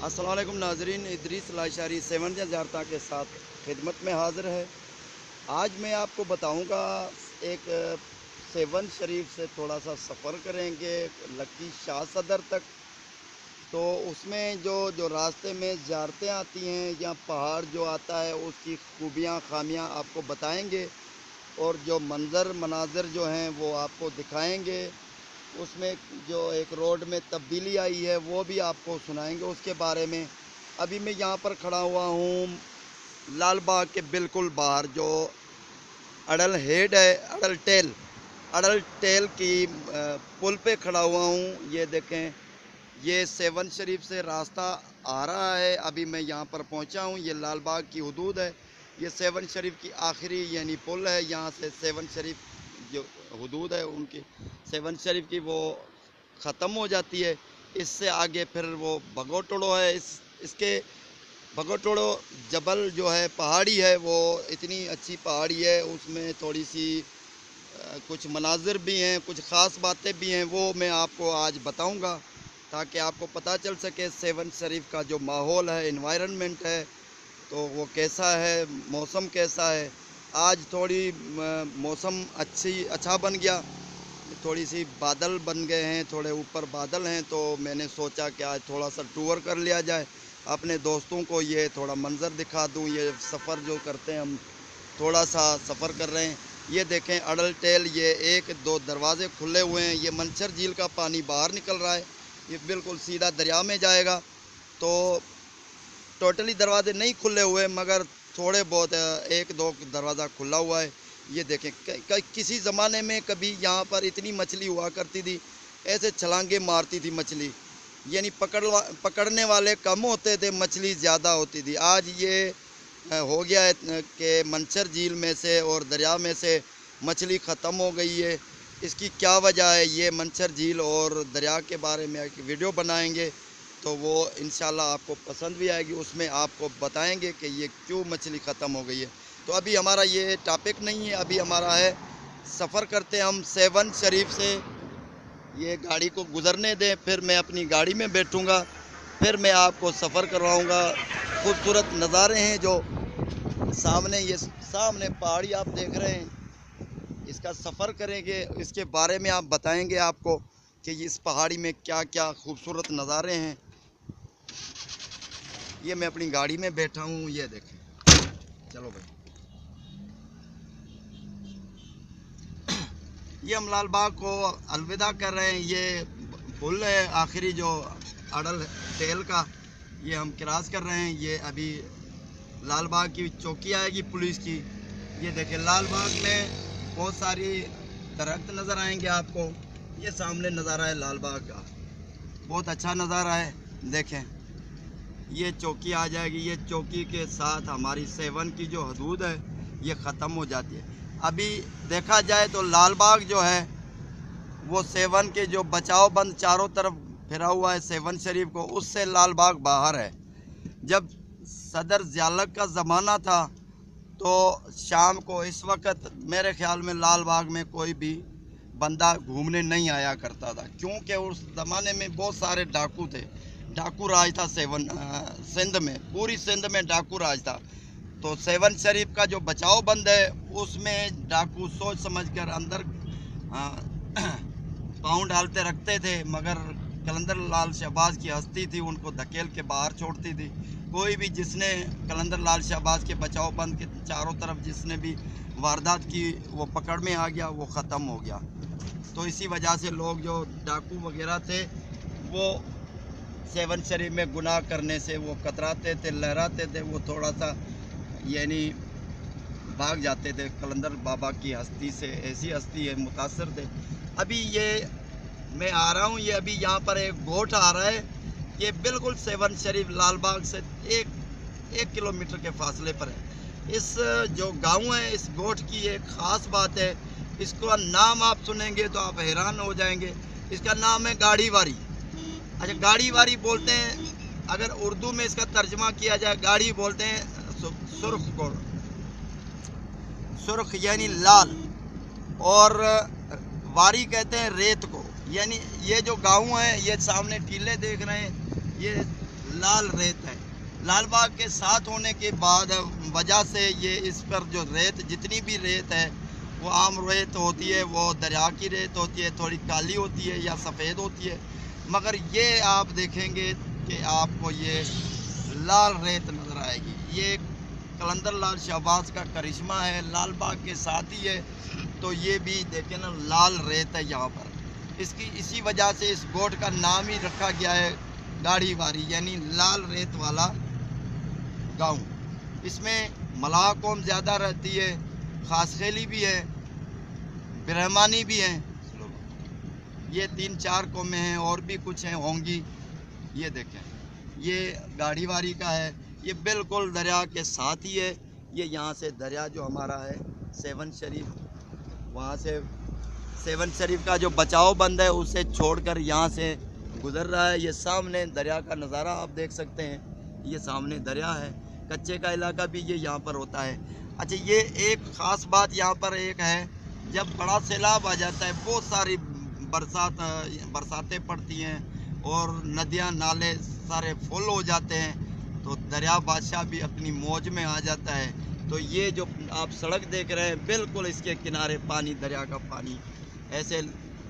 अस्सलाम वालेकुम नाजरीन, इदरीस लाशारी 7 ज़ारता के साथ खिदमत में हाज़िर है। आज मैं आपको बताऊंगा एक सेवन शरीफ से थोड़ा सा सफ़र करेंगे लक्की शाह सदर तक। तो उसमें जो जो रास्ते में ज़ियारतें आती हैं या पहाड़ जो आता है उसकी खूबियाँ खामियाँ आपको बताएंगे और जो मंज़र मनाज़र जो हैं वो आपको दिखाएंगे। उसमें जो एक रोड में तब्दीली आई है वो भी आपको सुनाएंगे उसके बारे में। अभी मैं यहाँ पर खड़ा हुआ हूँ लाल बाग के बिल्कुल बाहर, जो अडल हेड है, अडल टेल की पुल पे खड़ा हुआ हूँ। ये देखें, ये सेवन शरीफ से रास्ता आ रहा है। अभी मैं यहाँ पर पहुँचा हूँ, ये लाल बाग की हदूद है। ये सेवन शरीफ की आखिरी यानी पुल है। यहाँ से सेवन शरीफ जो हदूद है उनकी, सेवन शरीफ की, वो ख़त्म हो जाती है। इससे आगे फिर वो भगोटोड़ो है। इसके भगोटोड़ो जबल जो है, पहाड़ी है, वो इतनी अच्छी पहाड़ी है। उसमें थोड़ी सी कुछ मनाजिर भी हैं, कुछ ख़ास बातें भी हैं, वो मैं आपको आज बताऊंगा ताकि आपको पता चल सके सेवन शरीफ का जो माहौल है, इन्वायरमेंट है, तो वो कैसा है, मौसम कैसा है। आज थोड़ी मौसम अच्छा बन गया, थोड़ी सी बादल बन गए हैं, थोड़े ऊपर बादल हैं। तो मैंने सोचा कि आज थोड़ा सा टूर कर लिया जाए, अपने दोस्तों को ये थोड़ा मंज़र दिखा दूँ। ये सफ़र जो करते हैं हम, थोड़ा सा सफ़र कर रहे हैं। ये देखें अडल टेल, ये एक दो दरवाज़े खुले हुए हैं। ये मंचर झील का पानी बाहर निकल रहा है, ये बिल्कुल सीधा दरिया में जाएगा। तो टोटली दरवाजे नहीं खुले हुए मगर थोड़े बहुत एक दो दरवाज़ा खुला हुआ है। ये देखें, किसी ज़माने में कभी यहाँ पर इतनी मछली हुआ करती थी, ऐसे छलांगे मारती थी मछली, यानी पकड़ने वाले कम होते थे, मछली ज़्यादा होती थी। आज ये हो गया है कि मंचर झील में से और दरिया में से मछली ख़त्म हो गई है। इसकी क्या वजह है, ये मंचर झील और दरिया के बारे में एक वीडियो बनाएंगे, तो वो इंशाल्लाह आपको पसंद भी आएगी। उसमें आपको बताएंगे कि ये क्यों मछली ख़त्म हो गई है। तो अभी हमारा ये टॉपिक नहीं है, अभी हमारा है सफ़र करते हम सेवन शरीफ से। ये गाड़ी को गुज़रने दें, फिर मैं अपनी गाड़ी में बैठूँगा, फिर मैं आपको सफ़र करवाऊँगा। खूबसूरत नज़ारे हैं जो सामने, ये सामने पहाड़ी आप देख रहे हैं, इसका सफ़र करेंगे, इसके बारे में आप बताएंगे आपको कि इस पहाड़ी में क्या क्या खूबसूरत नज़ारे हैं। ये मैं अपनी गाड़ी में बैठा हूँ, ये देखें। चलो भाई, ये हम लाल बाग को अलविदा कर रहे हैं। ये पुल है आखिरी जो अडल टेल का, ये हम क्रॉस कर रहे हैं। ये अभी लाल बाग की चौकी आएगी पुलिस की। ये देखें, लाल बाग में बहुत सारी दरख्त नज़र आएंगे आपको। ये सामने नज़ारा है लाल बाग का, बहुत अच्छा नज़ारा है। देखें, ये चौकी आ जाएगी। ये चौकी के साथ हमारी सेवन की जो हदूद है ये ख़त्म हो जाती है। अभी देखा जाए तो लाल बाग जो है वो सेवन के जो बचाव बंद चारों तरफ फिरा हुआ है सेवन शरीफ को, उससे लाल बाग बाहर है। जब सदर ज़ियालक का ज़माना था तो शाम को इस वक्त मेरे ख्याल में लाल बाग में कोई भी बंदा घूमने नहीं आया करता था, क्योंकि उस ज़माने में बहुत सारे डाकू थे। डाकू राज था सिंध में, पूरी सिंध में डाकू राज था। तो सेवन शरीफ का जो बचाव बंद है उसमें डाकू सोच समझकर अंदर पाँव डालते रखते थे, मगर कलंदर लाल शहबाज की हस्ती थी, उनको धकेल के बाहर छोड़ती थी। कोई भी जिसने कलंदर लाल शहबाज के बचाव बंद के चारों तरफ जिसने भी वारदात की, वो पकड़ में आ गया, वो ख़त्म हो गया। तो इसी वजह से लोग जो डाकू वगैरह थे वो सेवन शरीफ में गुनाह करने से वो कतराते थे, लहराते थे, वो थोड़ा सा यानी भाग जाते थे कलंदर बाबा की हस्ती से। ऐसी हस्ती है, मुतासर थे। अभी ये मैं आ रहा हूँ, ये अभी यहाँ पर एक गोठ आ रहा है। ये बिल्कुल सेवन शरीफ लाल बाग से एक किलोमीटर के फासले पर है। इस जो गांव है, इस गोठ की एक ख़ास बात है, इसका नाम आप सुनेंगे तो आप हैरान हो जाएंगे। इसका नाम है गाड़ी वारी। अच्छा, गाड़ी वारी बोलते हैं, अगर उर्दू में इसका तर्जमा किया जाए, गाड़ी बोलते हैं सुर्ख को, सुर्ख यानी लाल, और वारी कहते हैं रेत को। यानी ये जो गाँव है, ये सामने टीले देख रहे हैं, ये लाल रेत है। लाल बाग के साथ होने के बाद वजह से ये इस पर जो रेत, जितनी भी रेत है वो आम रेत होती है, वो दरिया की रेत होती है, थोड़ी काली होती है या सफ़ेद होती है, मगर ये आप देखेंगे कि आपको ये लाल रेत नज़र आएगी। ये कलंदर लाल शहबाज का करिश्मा है, लाल बाग के साथ ही है, तो ये भी देखें ना लाल रेत है यहाँ पर। इसी वजह से इस गोट का नाम ही रखा गया है गाड़ी वारी, यानी लाल रेत वाला गांव। इसमें मलाह कौम ज़्यादा रहती है, खासखेली भी है, ब्रह्मानी भी हैं। ये 3-4 कौमें हैं, और भी कुछ हैं होंगी। ये देखें, ये गाड़ी वारी का है, ये बिल्कुल दरिया के साथ ही है। ये यहाँ से दरिया जो हमारा है सेवन शरीफ, वहाँ से सेवन शरीफ का जो बचाव बंद है उसे छोड़कर यहाँ से गुजर रहा है। ये सामने दरिया का नज़ारा आप देख सकते हैं, ये सामने दरिया है। कच्चे का इलाका भी ये यहाँ पर होता है। अच्छा, ये एक ख़ास बात यहाँ पर एक है, जब बड़ा सैलाब आ जाता है, बहुत सारी बरसातें पड़ती हैं और नदियाँ नाले सारे फुल हो जाते हैं, तो दरिया बादशाह भी अपनी मौज में आ जाता है। तो ये जो आप सड़क देख रहे हैं, बिल्कुल इसके किनारे पानी, दरिया का पानी ऐसे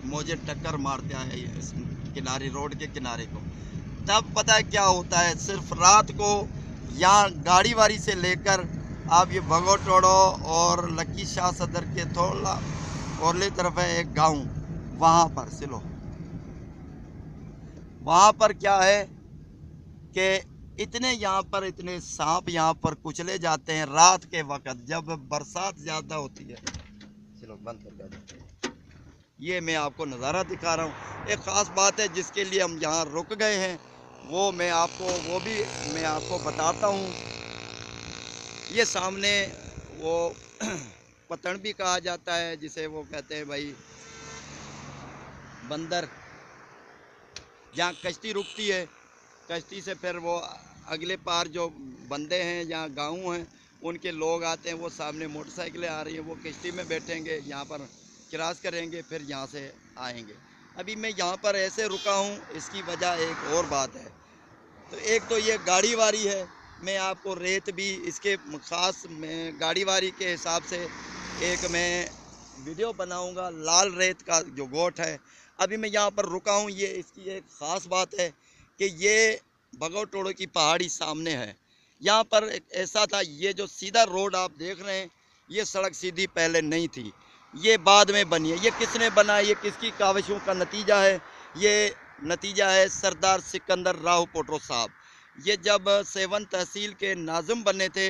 मौजे टक्कर मारता है इस किनारे, रोड के किनारे को। तब पता है क्या होता है, सिर्फ रात को यहाँ गाड़ी वारी से लेकर आप ये भगोटोड़ो और लकी शाह सदर के थोड़ा औरली तरफ है एक गांव, वहाँ पर सिलो, वहाँ पर क्या है कि यहाँ पर इतने सांप यहाँ पर कुचले जाते हैं रात के वक्त जब बरसात ज़्यादा होती है। चलो बंद कर देते हैं। ये मैं आपको नज़ारा दिखा रहा हूँ। एक ख़ास बात है जिसके लिए हम यहाँ रुक गए हैं, वो भी मैं आपको बताता हूँ। ये सामने वो पतन भी कहा जाता है, जिसे वो कहते हैं भाई बंदर, जहाँ कश्ती रुकती है, कश्ती से फिर वो अगले पार जो बंदे हैं, यहाँ गाँव हैं, उनके लोग आते हैं, वो सामने मोटरसाइकिलें आ रही हैं, वो कश्ती में बैठेंगे, यहाँ पर क्रॉस करेंगे, फिर यहाँ से आएंगे। अभी मैं यहाँ पर ऐसे रुका हूँ, इसकी वजह एक और बात है। तो एक तो ये गाड़ी वारी है, मैं आपको रेत भी इसके ख़ास में गाड़ी वारी के हिसाब से एक मैं वीडियो बनाऊंगा। लाल रेत का जो गोट है, अभी मैं यहाँ पर रुका हूँ। ये इसकी एक ख़ास बात है कि ये भगोटोड़ो की पहाड़ी सामने है। यहाँ पर एक ऐसा था, ये जो सीधा रोड आप देख रहे हैं, ये सड़क सीधी पहले नहीं थी, ये बाद में बनी है। ये किसने बनाया, ये किसकी काविशों का नतीजा है? ये नतीजा है सरदार सिकंदर राव पोटो साहब। ये जब 7 तहसील के नाज़िम बने थे,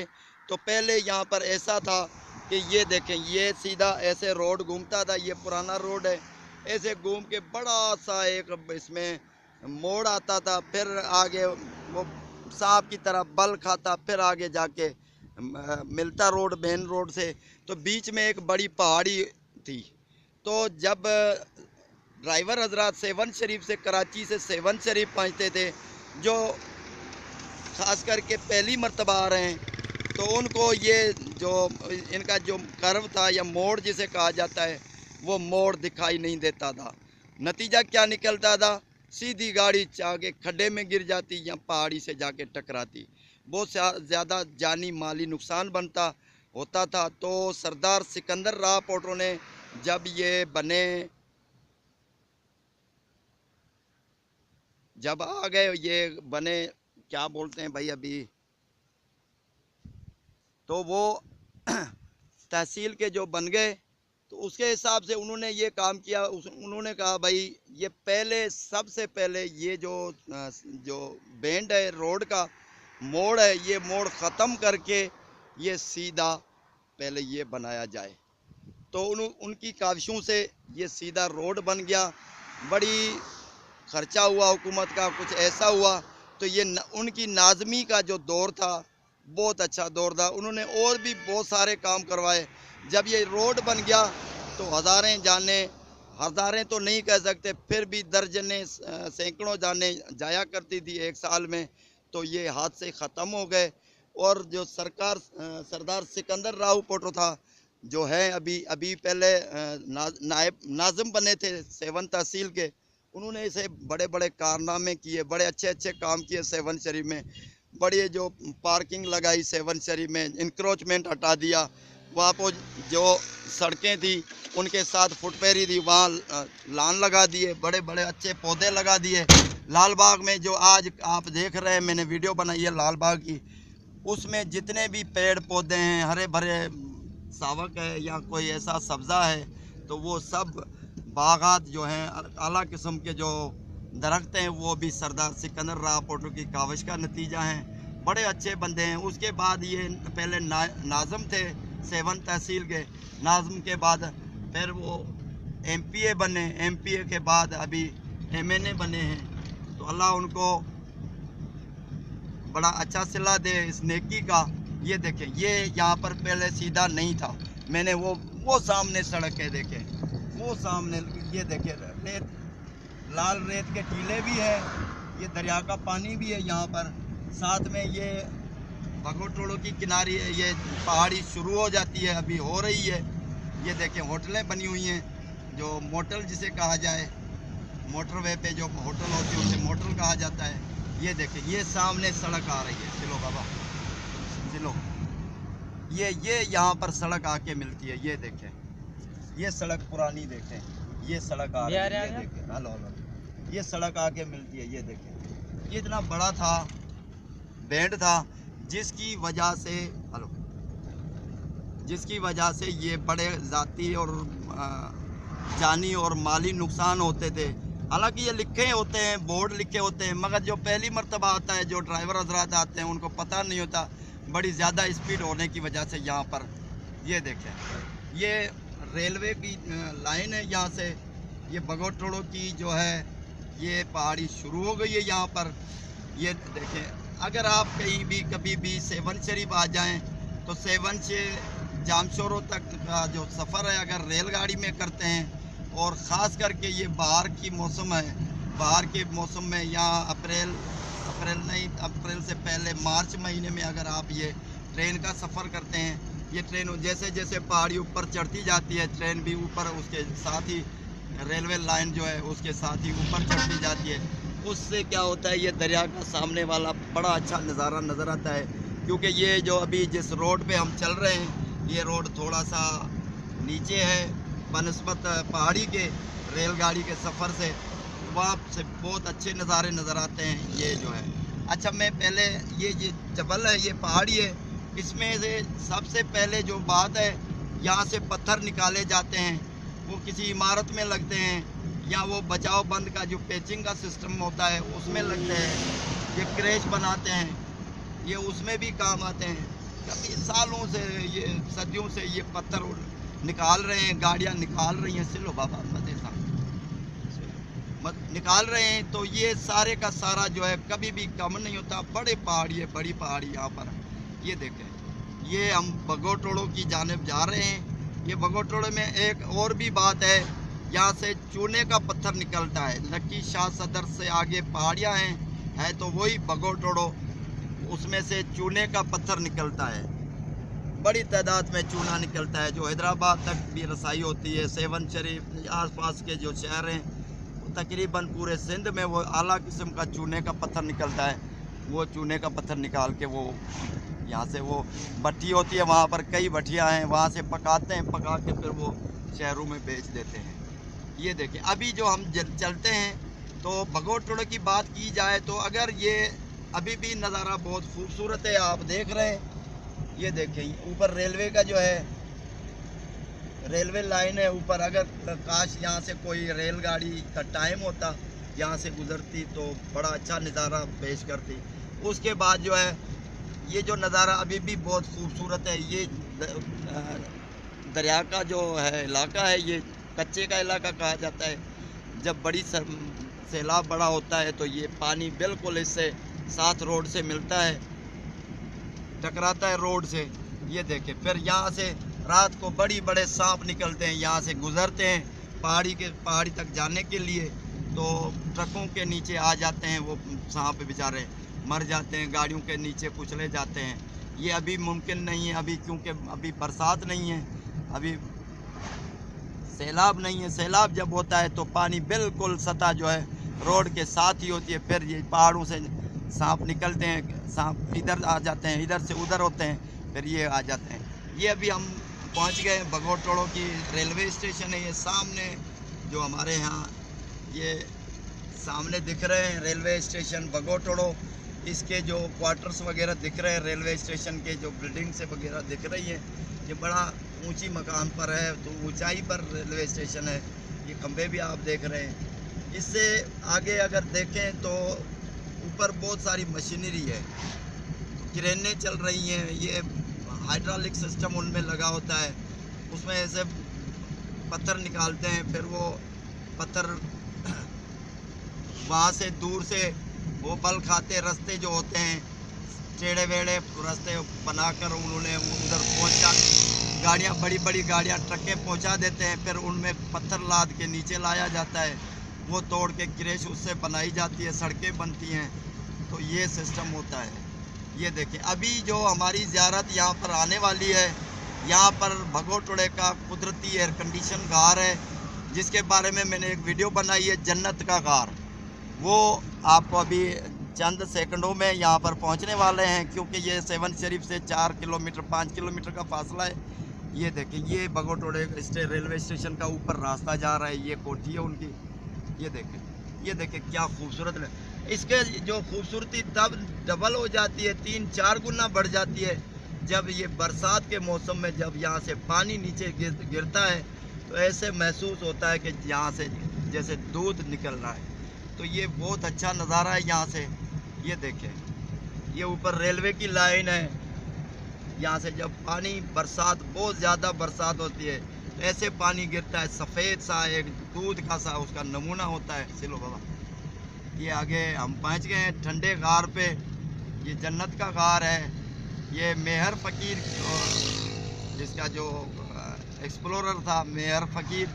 तो पहले यहाँ पर ऐसा था कि ये देखें, ये सीधा ऐसे रोड घूमता था, ये पुराना रोड है, ऐसे घूम के बड़ा सा एक इसमें मोड़ आता था, फिर आगे वो सांप की तरह बल खाता, फिर आगे जाके मिलता रोड मेन रोड से, तो बीच में एक बड़ी पहाड़ी थी। तो जब ड्राइवर हजरात सेवन शरीफ से, कराची से सेवन शरीफ पहुँचते थे, जो ख़ास करके पहली मर्तबा आ रहे हैं, तो उनको ये जो इनका जो कर्व था या मोड़ जिसे कहा जाता है, वो मोड़ दिखाई नहीं देता था। नतीजा क्या निकलता था, सीधी गाड़ी आगे खड्डे में गिर जाती या पहाड़ी से जाके टकराती, बहुत ज़्यादा जानी माली नुकसान बनता होता था। तो सरदार सिकंदर राव पोटो ने जब ये बने, जब आ गए ये बने, क्या बोलते हैं भाई अभी, तो वो तहसील के जो बन गए, तो उसके हिसाब से उन्होंने ये काम किया। उन्होंने कहा भाई ये पहले, सबसे पहले ये जो बैंड है, रोड का मोड़ है, ये मोड़ ख़त्म करके ये सीधा पहले ये बनाया जाए। तो उनकी काविशों से ये सीधा रोड बन गया। बड़ी खर्चा हुआ हुकूमत का, कुछ ऐसा हुआ। तो ये उनकी नाज़मी का जो दौर था, बहुत अच्छा दौर था। उन्होंने और भी बहुत सारे काम करवाए। जब ये रोड बन गया तो हज़ारें जानें, हज़ारें तो नहीं कह सकते, फिर भी दर्जनें सैकड़ों जानें जाया करती थी एक साल में। तो ये हादसे ख़त्म हो गए। और जो सरदार सिकंदर राव पोटो था, जो है अभी पहले नायब नाज़िम बने थे 7 तहसील के, उन्होंने इसे बड़े बड़े कारनामे किए, बड़े अच्छे अच्छे काम किए सेवन शरीफ में। बड़ी जो पार्किंग लगाई सेवन शरीफ में, इंक्रोचमेंट हटा दिया, वहाँ पर जो सड़कें थी उनके साथ फुटपेरी थी, वहाँ लान लगा दिए, बड़े बड़े अच्छे पौधे लगा दिए। लाल बाग में जो आज आप देख रहे हैं, मैंने वीडियो बनाई है लाल बाग की, उसमें जितने भी पेड़ पौधे हैं, हरे भरे सावक है या कोई ऐसा सब्ज़ा है, तो वो सब बागात जो हैं, आला किस्म के जो दरख्त हैं, वो भी सरदार सिकंदर रावपुर की काविश का नतीजा हैं। बड़े अच्छे बंदे हैं। उसके बाद ये पहले नाज़म थे सेवन तहसील के, नाज़म के बाद फिर वो MPA बने, MPA के बाद अभी MNA बने हैं। तो अल्लाह उनको बड़ा अच्छा सिला दे इस नेकी का। ये देखें, ये यहाँ पर पहले सीधा नहीं था, मैंने वो सामने सड़क है, देखें वो सामने, ये देखें रेत, लाल रेत के टीले भी है, ये दरिया का पानी भी है यहाँ पर। साथ में ये भगोटोड़ो की किनारी है, ये पहाड़ी शुरू हो जाती है, अभी हो रही है। ये देखें होटलें बनी हुई हैं, जो मोटल जिसे कहा जाए, मोटरवे पे जो होटल होती है उसे मोटल कहा जाता है। ये देखें, ये सामने सड़क आ रही है, चलो बाबा चलो, ये यहाँ पर सड़क आके मिलती है। ये देखें, ये सड़क पुरानी देखें, ये सड़क आ रही है, ये देखें, हेलो हेलो, ये सड़क आके मिलती है। ये देखें, ये इतना बड़ा था, बैंड था, जिसकी वजह से ये बड़े ज़ाती और जानी और माली नुकसान होते थे। हालांकि ये लिखे होते हैं, बोर्ड लिखे होते हैं, मगर जो पहली मर्तबा आता है, जो ड्राइवर हजरात आते हैं, उनको पता नहीं होता, बड़ी ज़्यादा स्पीड होने की वजह से यहाँ पर। ये देखें, ये रेलवे की लाइन है, यहाँ से ये भगोटोड़ो की जो है ये पहाड़ी शुरू हो गई है यहाँ पर। ये देखें, अगर आप कभी भी सेवन शरीफ आ जाएं, तो सेवन से जामशोरो तक का जो सफ़र है, अगर रेलगाड़ी में करते हैं, और ख़ास करके ये बाहर की मौसम है, बाहर के मौसम में यहाँ अप्रैल से पहले मार्च महीने में अगर आप ये ट्रेन का सफ़र करते हैं, ये ट्रेन जैसे जैसे पहाड़ी ऊपर चढ़ती जाती है, ट्रेन भी ऊपर, उसके साथ ही रेलवे लाइन जो है उसके साथ ही ऊपर चढ़ती जाती है, उससे क्या होता है, ये दरिया का सामने वाला बड़ा अच्छा नज़ारा नज़र आता है। क्योंकि ये जो अभी जिस रोड पे हम चल रहे हैं, ये रोड थोड़ा सा नीचे है बनिस्बत पहाड़ी के, रेलगाड़ी के सफ़र से वहाँ से बहुत अच्छे नज़ारे नज़र आते हैं। ये जो है, अच्छा मैं पहले ये जबल है, ये पहाड़ी है, इसमें से सबसे पहले जो बात है, यहाँ से पत्थर निकाले जाते हैं, वो किसी इमारत में लगते हैं, या वो बचाव बंद का जो पेचिंग का सिस्टम होता है उसमें लगते हैं। ये क्रैच बनाते हैं, ये उसमें भी काम आते हैं। कभी सालों से, ये सदियों से ये पत्थर निकाल रहे हैं, गाड़ियाँ निकाल रही हैं, सिलो बाबा मत निकाल रहे हैं। तो ये सारे का सारा जो है कभी भी कम नहीं होता, बड़ी पहाड़ी यहाँ पर। ये देखें, ये हम भगोटोड़ो की जानिब जा रहे हैं। ये भगोटोड़ो में एक और भी बात है, यहाँ से चूने का पत्थर निकलता है। नक्की शाह सदर से आगे पहाड़ियाँ हैं तो वही भगोटोड़ो, उसमें से चूने का पत्थर निकलता है, बड़ी तादाद में चूना निकलता है, जो हैदराबाद तक भी रसाई होती है। सेवन शरीफ आसपास के जो शहर हैं, तकरीबन पूरे सिंध में वो आला किस्म का चूने का पत्थर निकलता है। वो चूने का पत्थर निकाल के वो यहाँ से वो भट्टी होती है, वहाँ पर कई भट्टियाँ हैं, वहाँ से पकाते हैं, पका के फिर वो शहरों में बेच देते हैं। ये देखें, अभी जो हम चलते हैं, तो भगोटोड़ो की बात की जाए तो अगर ये अभी भी नज़ारा बहुत खूबसूरत है, आप देख रहे हैं। ये देखें, ऊपर रेलवे का जो है, रेलवे लाइन है ऊपर। अगर काश यहाँ से कोई रेलगाड़ी का टाइम होता, यहाँ से गुजरती, तो बड़ा अच्छा नज़ारा पेश करती। उसके बाद जो है, ये जो नज़ारा अभी भी बहुत खूबसूरत है। ये दरिया का जो है इलाका है, ये कच्चे का इलाका कहा जाता है। जब बड़ी सैलाब बड़ा होता है, तो ये पानी बिल्कुल इससे साथ रोड से मिलता है, टकराता है रोड से। ये देखें, फिर यहाँ से रात को बड़े सांप निकलते हैं, यहाँ से गुजरते हैं पहाड़ी तक जाने के लिए, तो ट्रकों के नीचे आ जाते हैं। वो सांप बेचारे मर जाते हैं, गाड़ियों के नीचे कुचले जाते हैं। ये अभी मुमकिन नहीं है, अभी क्योंकि अभी बरसात नहीं है, अभी सैलाब नहीं है। सैलाब जब होता है तो पानी बिल्कुल सतह जो है रोड के साथ ही होती है। फिर ये पहाड़ों से सांप निकलते हैं, सांप इधर आ जाते हैं, इधर से उधर होते हैं, फिर ये आ जाते हैं। ये अभी हम पहुंच गए भगोटोड़ो की रेलवे स्टेशन है। ये सामने जो हमारे यहाँ ये सामने दिख रहे हैं रेलवे स्टेशन भगोटोड़ो। इसके जो क्वार्टर्स वगैरह दिख रहे हैं, रेलवे स्टेशन के जो बिल्डिंग्स वगैरह दिख रही हैं, ये बड़ा ऊंची मकाम पर है, तो ऊंचाई पर रेलवे स्टेशन है। ये खंभे भी आप देख रहे हैं। इससे आगे अगर देखें तो ऊपर बहुत सारी मशीनरी है, क्रेनें चल रही हैं। ये हाइड्रोलिक सिस्टम उनमें लगा होता है, उसमें ऐसे पत्थर निकालते हैं, फिर वो पत्थर वहाँ से दूर से वो बल खाते रास्ते जो होते हैं, टेढ़े वेढ़े रास्ते बनाकर उन्होंने उधर पहुँचा, गाड़ियाँ बड़ी बड़ी गाड़ियाँ ट्रकें पहुँचा देते हैं, फिर उनमें पत्थर लाद के नीचे लाया जाता है, वो तोड़ के क्रैश उससे बनाई जाती है, सड़कें बनती हैं। तो ये सिस्टम होता है। ये देखें, अभी जो हमारी ज़ियारत यहाँ पर आने वाली है, यहाँ पर भगोटोड़े का कुदरती एयर कंडीशन गार है, जिसके बारे में मैंने एक वीडियो बनाई है, जन्नत का गार। वो आपको अभी चंद सेकंडों में यहाँ पर पहुँचने वाले हैं, क्योंकि ये सेवन शरीफ से 4 किलोमीटर 5 किलोमीटर का फासला है। ये देखें, ये भगोटोड़े रेलवे स्टेशन का ऊपर रास्ता जा रहा है, ये कोठी है उनकी। ये देखें क्या खूबसूरत है। इसके जो खूबसूरती तब डबल हो जाती है, 3-4 गुना बढ़ जाती है जब ये बरसात के मौसम में जब यहाँ से पानी नीचे गिरता है, तो ऐसे महसूस होता है कि यहाँ से जैसे दूध निकल रहा है। तो ये बहुत अच्छा नज़ारा है यहाँ से। ये देखें, ये ऊपर रेलवे की लाइन है। यहाँ से जब पानी बरसात बहुत ज़्यादा बरसात होती है, तो ऐसे पानी गिरता है, सफ़ेद सा एक दूध का सा उसका नमूना होता है। चलो बाबा, ये आगे हम पहुँच गए हैं ठंडे गार पे। ये जन्नत का गार है। ये मेहर फ़कीर, जिसका जो एक्सप्लोरर था मेहर फ़कीर,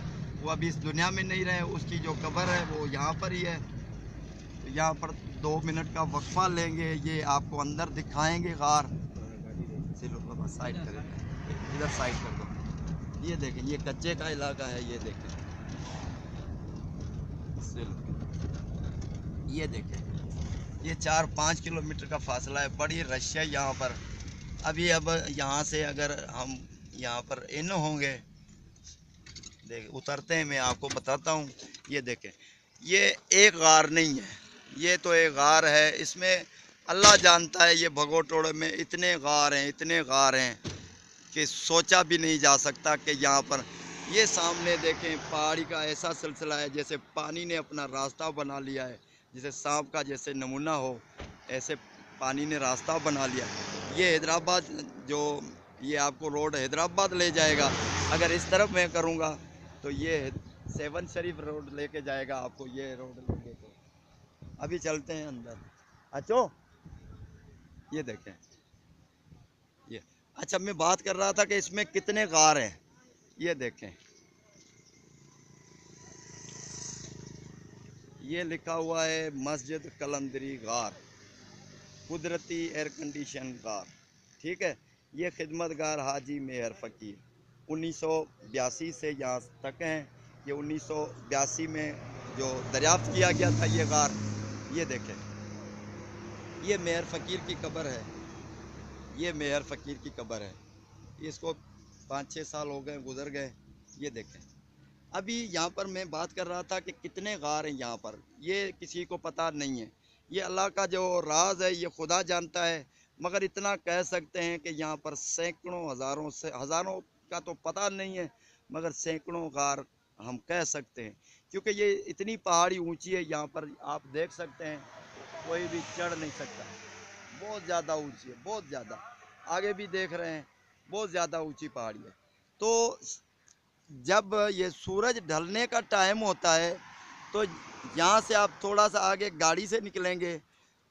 वो अभी इस दुनिया में नहीं रहे, उसकी जो कब्र है वो यहाँ पर ही है। तो यहाँ पर 2 मिनट का वक्फा लेंगे, ये आपको अंदर दिखाएंगे गार। चलो बाबा साइड कर, इधर साइड कर दो। ये देखें, ये कच्चे का इलाका है। ये देखें, ये देखें, ये 4-5 किलोमीटर का फासला है। बड़ी रश है यहाँ पर। अभी अब यहाँ से अगर हम यहाँ पर इन होंगे, देख उतरते हैं, मैं आपको बताता हूँ। ये देखें, ये एक गार नहीं है, ये तो एक गार है। इसमें अल्लाह जानता है, ये भगोटोड़े में इतने गार हैं, इतने गार हैं कि सोचा भी नहीं जा सकता कि यहाँ पर। ये सामने देखें, पहाड़ी का ऐसा सिलसिला है जैसे पानी ने अपना रास्ता बना लिया है, जैसे सांप का जैसे नमूना हो, ऐसे पानी ने रास्ता बना लिया। ये हैदराबाद जो ये आपको रोड हैदराबाद ले जाएगा। अगर इस तरफ मैं करूँगा तो ये 7 शरीफ रोड लेके जाएगा आपको। ये रोड लेके तो अभी चलते हैं अंदर। अच्छो, ये देखें, ये अच्छा, मैं बात कर रहा था कि इसमें कितने गार हैं। ये देखें, ये लिखा हुआ है मस्जिद कलंदरी गार, कुदरती एयर कंडीशन गार। ठीक है, ये खिदमतगार हाजी मेहर फ़कीर 1982 से यहाँ तक हैं। ये 1982 में जो दरियाफ्त किया गया था ये गार। ये देखें, ये मेहर फ़कीर की कब्र है। ये मेहर फ़कीर की कब्र है। इसको 5-6 साल हो गए, गुजर गए। ये देखें, अभी यहाँ पर मैं बात कर रहा था कि कितने गार हैं यहाँ पर, ये किसी को पता नहीं है। ये अल्लाह का जो राज है, ये खुदा जानता है। मगर इतना कह सकते हैं कि यहाँ पर सैकड़ों हज़ारों से, हज़ारों का तो पता नहीं है, मगर सैकड़ों गार हम कह सकते हैं, क्योंकि ये इतनी पहाड़ी ऊंची है। यहाँ पर आप देख सकते हैं, कोई भी चढ़ नहीं सकता। बहुत ज़्यादा ऊंची है, बहुत ज़्यादा। आगे भी देख रहे हैं, बहुत ज़्यादा ऊंची पहाड़ी है। तो जब ये सूरज ढलने का टाइम होता है, तो यहाँ से आप थोड़ा सा आगे गाड़ी से निकलेंगे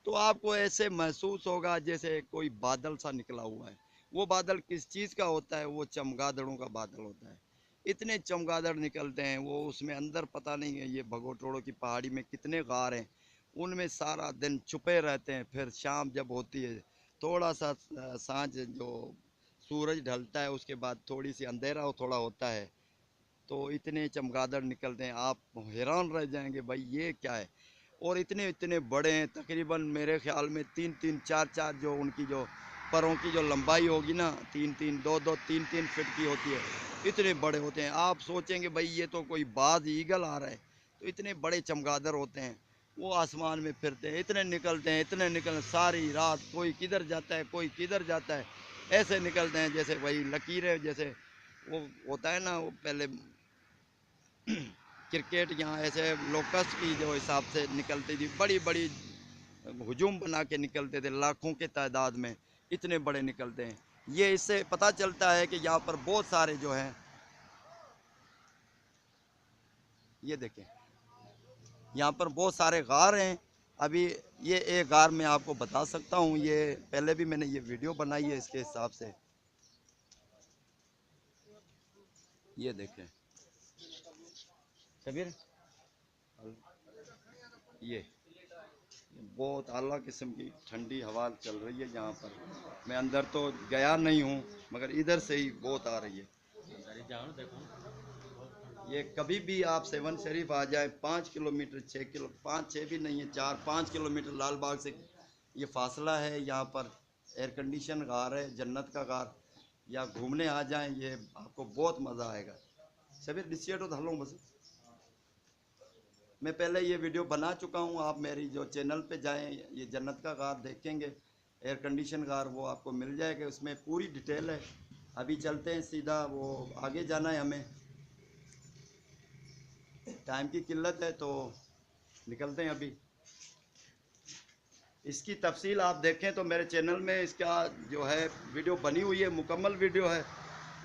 तो आपको ऐसे महसूस होगा जैसे कोई बादल सा निकला हुआ है। वो बादल किस चीज़ का होता है? वो चमगादड़ों का बादल होता है। इतने चमगादड़ निकलते हैं, वो उसमें अंदर पता नहीं है ये भगोटोड़ो की पहाड़ी में कितने गार हैं, उनमें सारा दिन छुपे रहते हैं। फिर शाम जब होती है, थोड़ा सा सांझ जो सूरज ढलता है, उसके बाद थोड़ी सी अंधेरा थोड़ा होता है, तो इतने चमगादड़ निकलते हैं, आप हैरान रह जाएंगे भाई ये क्या है। और इतने इतने बड़े हैं, तकरीबन मेरे ख्याल में 3-3, 4-4 जो उनकी जो परों की जो लंबाई होगी ना, 3-3, 2-2, 3-3 फीट की होती है। इतने बड़े होते हैं, आप सोचेंगे भाई ये तो कोई बाज ईगल आ रहा है। तो इतने बड़े चमगादड़ होते हैं, वो आसमान में फिरते हैं, इतने निकलते हैं, इतने निकल सारी रात, कोई किधर जाता है कोई किधर जाता है, ऐसे निकलते हैं जैसे वही लकीरें, जैसे वो होता है ना, वो पहले क्रिकेट यहाँ ऐसे लोकस की जो हिसाब से निकलती थी, बड़ी बड़ी हुजूम बना के निकलते थे, लाखों के तादाद में इतने बड़े निकलते हैं। ये इससे पता चलता है कि यहाँ पर बहुत सारे जो हैं, ये देखें यहाँ पर बहुत सारे गार हैं। अभी ये एक गार मैं आपको बता सकता हूँ, ये पहले भी मैंने ये वीडियो बनाई है इसके हिसाब से। ये देखें कबीर, ये बहुत आला किस्म की ठंडी हवा चल रही है यहाँ पर। मैं अंदर तो गया नहीं हूँ, मगर इधर से ही बहुत आ रही है। ये कभी भी आप सेवन शरीफ आ जाए, 5 किलोमीटर 6 किलो 5-6 भी नहीं है, 4-5 किलोमीटर लाल बाग से ये फासला है। यहाँ पर एयर कंडीशन गार है, जन्नत का गार। या घूमने आ जाएं, ये आपको बहुत मज़ा आएगा। सभी डिसिएटो हलों बस, मैं पहले ये वीडियो बना चुका हूँ, आप मेरी जो चैनल पे जाएं, ये जन्नत का गार देखेंगे, एयर कंडीशन गार, वो आपको मिल जाएगा, उसमें पूरी डिटेल है। अभी चलते हैं सीधा, वो आगे जाना है हमें, टाइम की किल्लत है तो निकलते हैं अभी। इसकी तफसील आप देखें तो मेरे चैनल में इसका जो है वीडियो बनी हुई है, मुकम्मल वीडियो है,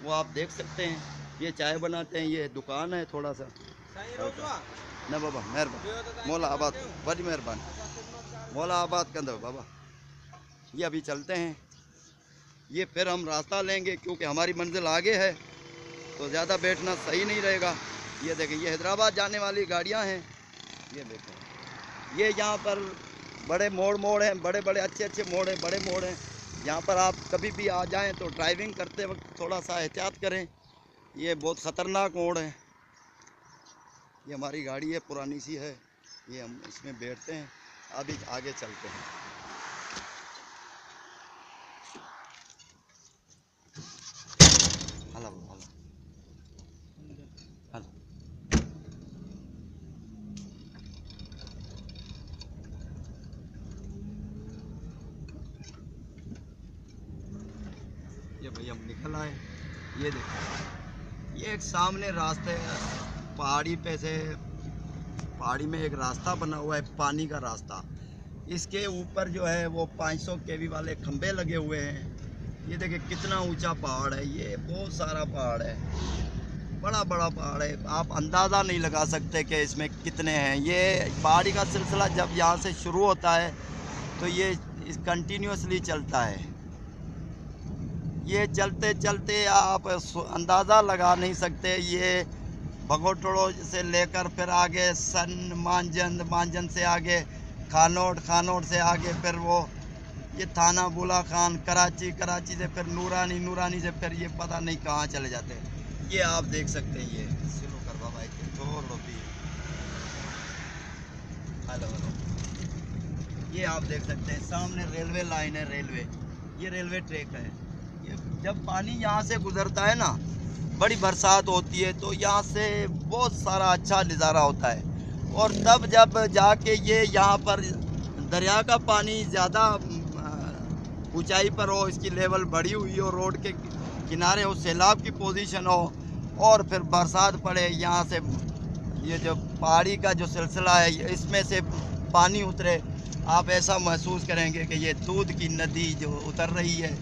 वो आप देख सकते हैं। ये चाय बनाते हैं, ये दुकान है थोड़ा सा ना बाबा, मेहरबान मौला आबाद, बड़ी मेहरबान मौला आबाद कंदो बाबा। ये अभी चलते हैं, ये फिर हम रास्ता लेंगे क्योंकि हमारी मंजिल आगे है, तो ज़्यादा बैठना सही नहीं रहेगा। ये देखें, ये हैदराबाद जाने वाली गाड़ियाँ हैं। ये देखें, ये यहाँ पर बड़े मोड़ हैं, बड़े बड़े अच्छे अच्छे मोड़ हैं, बड़े मोड़ हैं। यहाँ पर आप कभी भी आ जाएं तो ड्राइविंग करते वक्त थोड़ा सा एहतियात करें, ये बहुत ख़तरनाक मोड़ है। ये हमारी गाड़ी है, पुरानी सी है, ये हम इसमें बैठते हैं। अभी आगे चलते हैं। हला हला हला। ये भाई हम निकल आए, ये देखो, ये एक सामने रास्ते पहाड़ी पे से, पहाड़ी में एक रास्ता बना हुआ है, पानी का रास्ता। इसके ऊपर जो है वो 500 केवी वाले खंबे लगे हुए हैं। ये देखिए कितना ऊंचा पहाड़ है, ये बहुत सारा पहाड़ है, बड़ा बड़ा पहाड़ है, आप अंदाज़ा नहीं लगा सकते कि इसमें कितने हैं। ये पहाड़ी का सिलसिला जब यहाँ से शुरू होता है तो ये कंटिन्यूसली चलता है। ये चलते चलते आप अंदाज़ा लगा नहीं सकते। ये भगोटड़ो से लेकर फिर आगे सन मांजन, मांजन से आगे खानोट, खानोट से आगे फिर वो ये थाना बुला खान, कराची, कराची से फिर नूरानी, नूरानी से फिर ये पता नहीं कहाँ चले जाते हैं। ये आप देख सकते हैं, ये सिलो कर बाबा हेलो हेलो, ये आप देख सकते हैं सामने रेलवे लाइन है, रेलवे, ये रेलवे ट्रैक है। ये जब पानी यहाँ से गुजरता है ना, बड़ी बरसात होती है तो यहाँ से बहुत सारा अच्छा नज़ारा होता है। और तब जब जाके ये यहाँ पर दरिया का पानी ज़्यादा ऊंचाई पर हो, इसकी लेवल बढ़ी हुई हो, रोड के किनारे हो, सैलाब की पोजीशन हो, और फिर बरसात पड़े, यहाँ से ये जो पहाड़ी का जो सिलसिला है इसमें से पानी उतरे, आप ऐसा महसूस करेंगे कि ये दूध की नदी जो उतर रही है,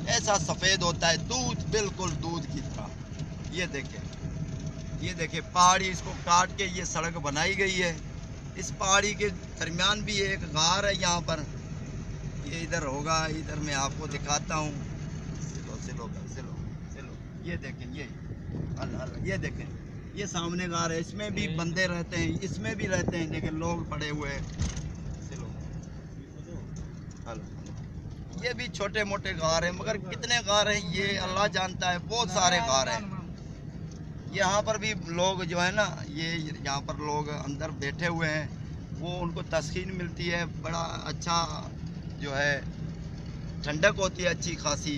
ऐसा सफ़ेद होता है दूध, बिल्कुल दूध की तरह। ये देखें पहाड़ी, इसको काट के ये सड़क बनाई गई है। इस पहाड़ी के दरमियान भी एक गार है यहाँ पर, ये इधर होगा, इधर मैं आपको दिखाता हूँ। सिलो, ये देखें, ये देखें, ये सामने गार है, इसमें भी बंदे रहते हैं, इसमें भी रहते हैं, लेकिन लोग पड़े हुए हैं। ये भी छोटे मोटे गार हैं, मगर कितने गार हैं ये अल्लाह जानता है, बहुत सारे गार हैं। यहाँ पर भी लोग जो है ना, ये यहाँ पर लोग अंदर बैठे हुए हैं, वो उनको तस्कीन मिलती है, बड़ा अच्छा जो है ठंडक होती है अच्छी खासी।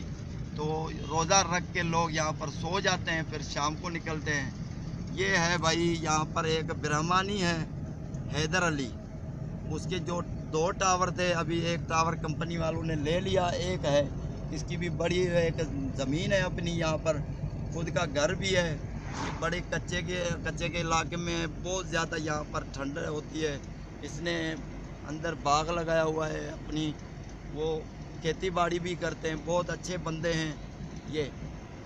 तो रोज़ा रख के लोग यहाँ पर सो जाते हैं, फिर शाम को निकलते हैं। ये है भाई, यहाँ पर एक ब्रह्मानी है, हैदर अली। उसके जो 2 टावर थे, अभी एक टावर कंपनी वालों ने ले लिया, एक है इसकी भी बड़ी एक ज़मीन है अपनी, यहाँ पर खुद का घर भी है। ये बड़े कच्चे के इलाके में बहुत ज़्यादा यहाँ पर ठंड होती है। इसने अंदर बाग लगाया हुआ है अपनी, वो खेती बाड़ी भी करते हैं, बहुत अच्छे बंदे हैं ये।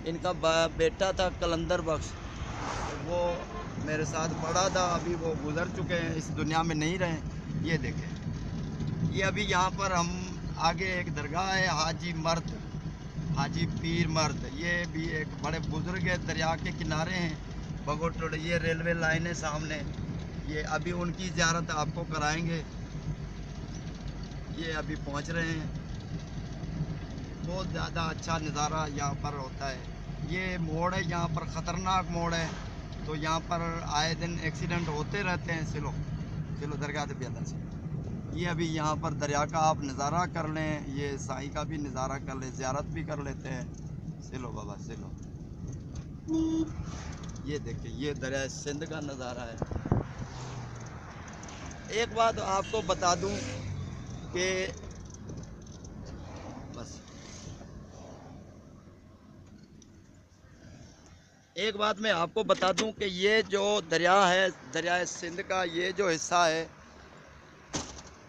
इनका बेटा था कलंदर बख्श, वो मेरे साथ पढ़ा था, अभी वो गुज़र चुके हैं, इस दुनिया में नहीं रहे। ये देखें, ये अभी यहाँ पर हम आगे एक दरगाह है, हाजी पीर मर्द, ये भी एक बड़े बुजुर्ग है, दरिया के किनारे हैं बगोटोड़। ये रेलवे लाइन है सामने, ये अभी उनकी ज़ियारत आपको कराएंगे। ये अभी पहुँच रहे हैं। बहुत ज़्यादा अच्छा नज़ारा यहाँ पर होता है। ये मोड़ है, यहाँ पर ख़तरनाक मोड़ है, तो यहाँ पर आए दिन एक्सीडेंट होते रहते हैं। चलो चलो दरगाह से बेहतर से, ये अभी यहाँ पर दरिया का आप नज़ारा कर लें, ये साईं का भी नज़ारा कर लें, ज़ियारत भी कर लेते हैं। चलो बाबा चलो। ये देखिए, ये दरिया सिंध का नज़ारा है। एक बात आपको बता दूं कि बस एक बात मैं आपको बता दूं कि ये जो दरिया है, दरिया सिंध का ये जो हिस्सा है,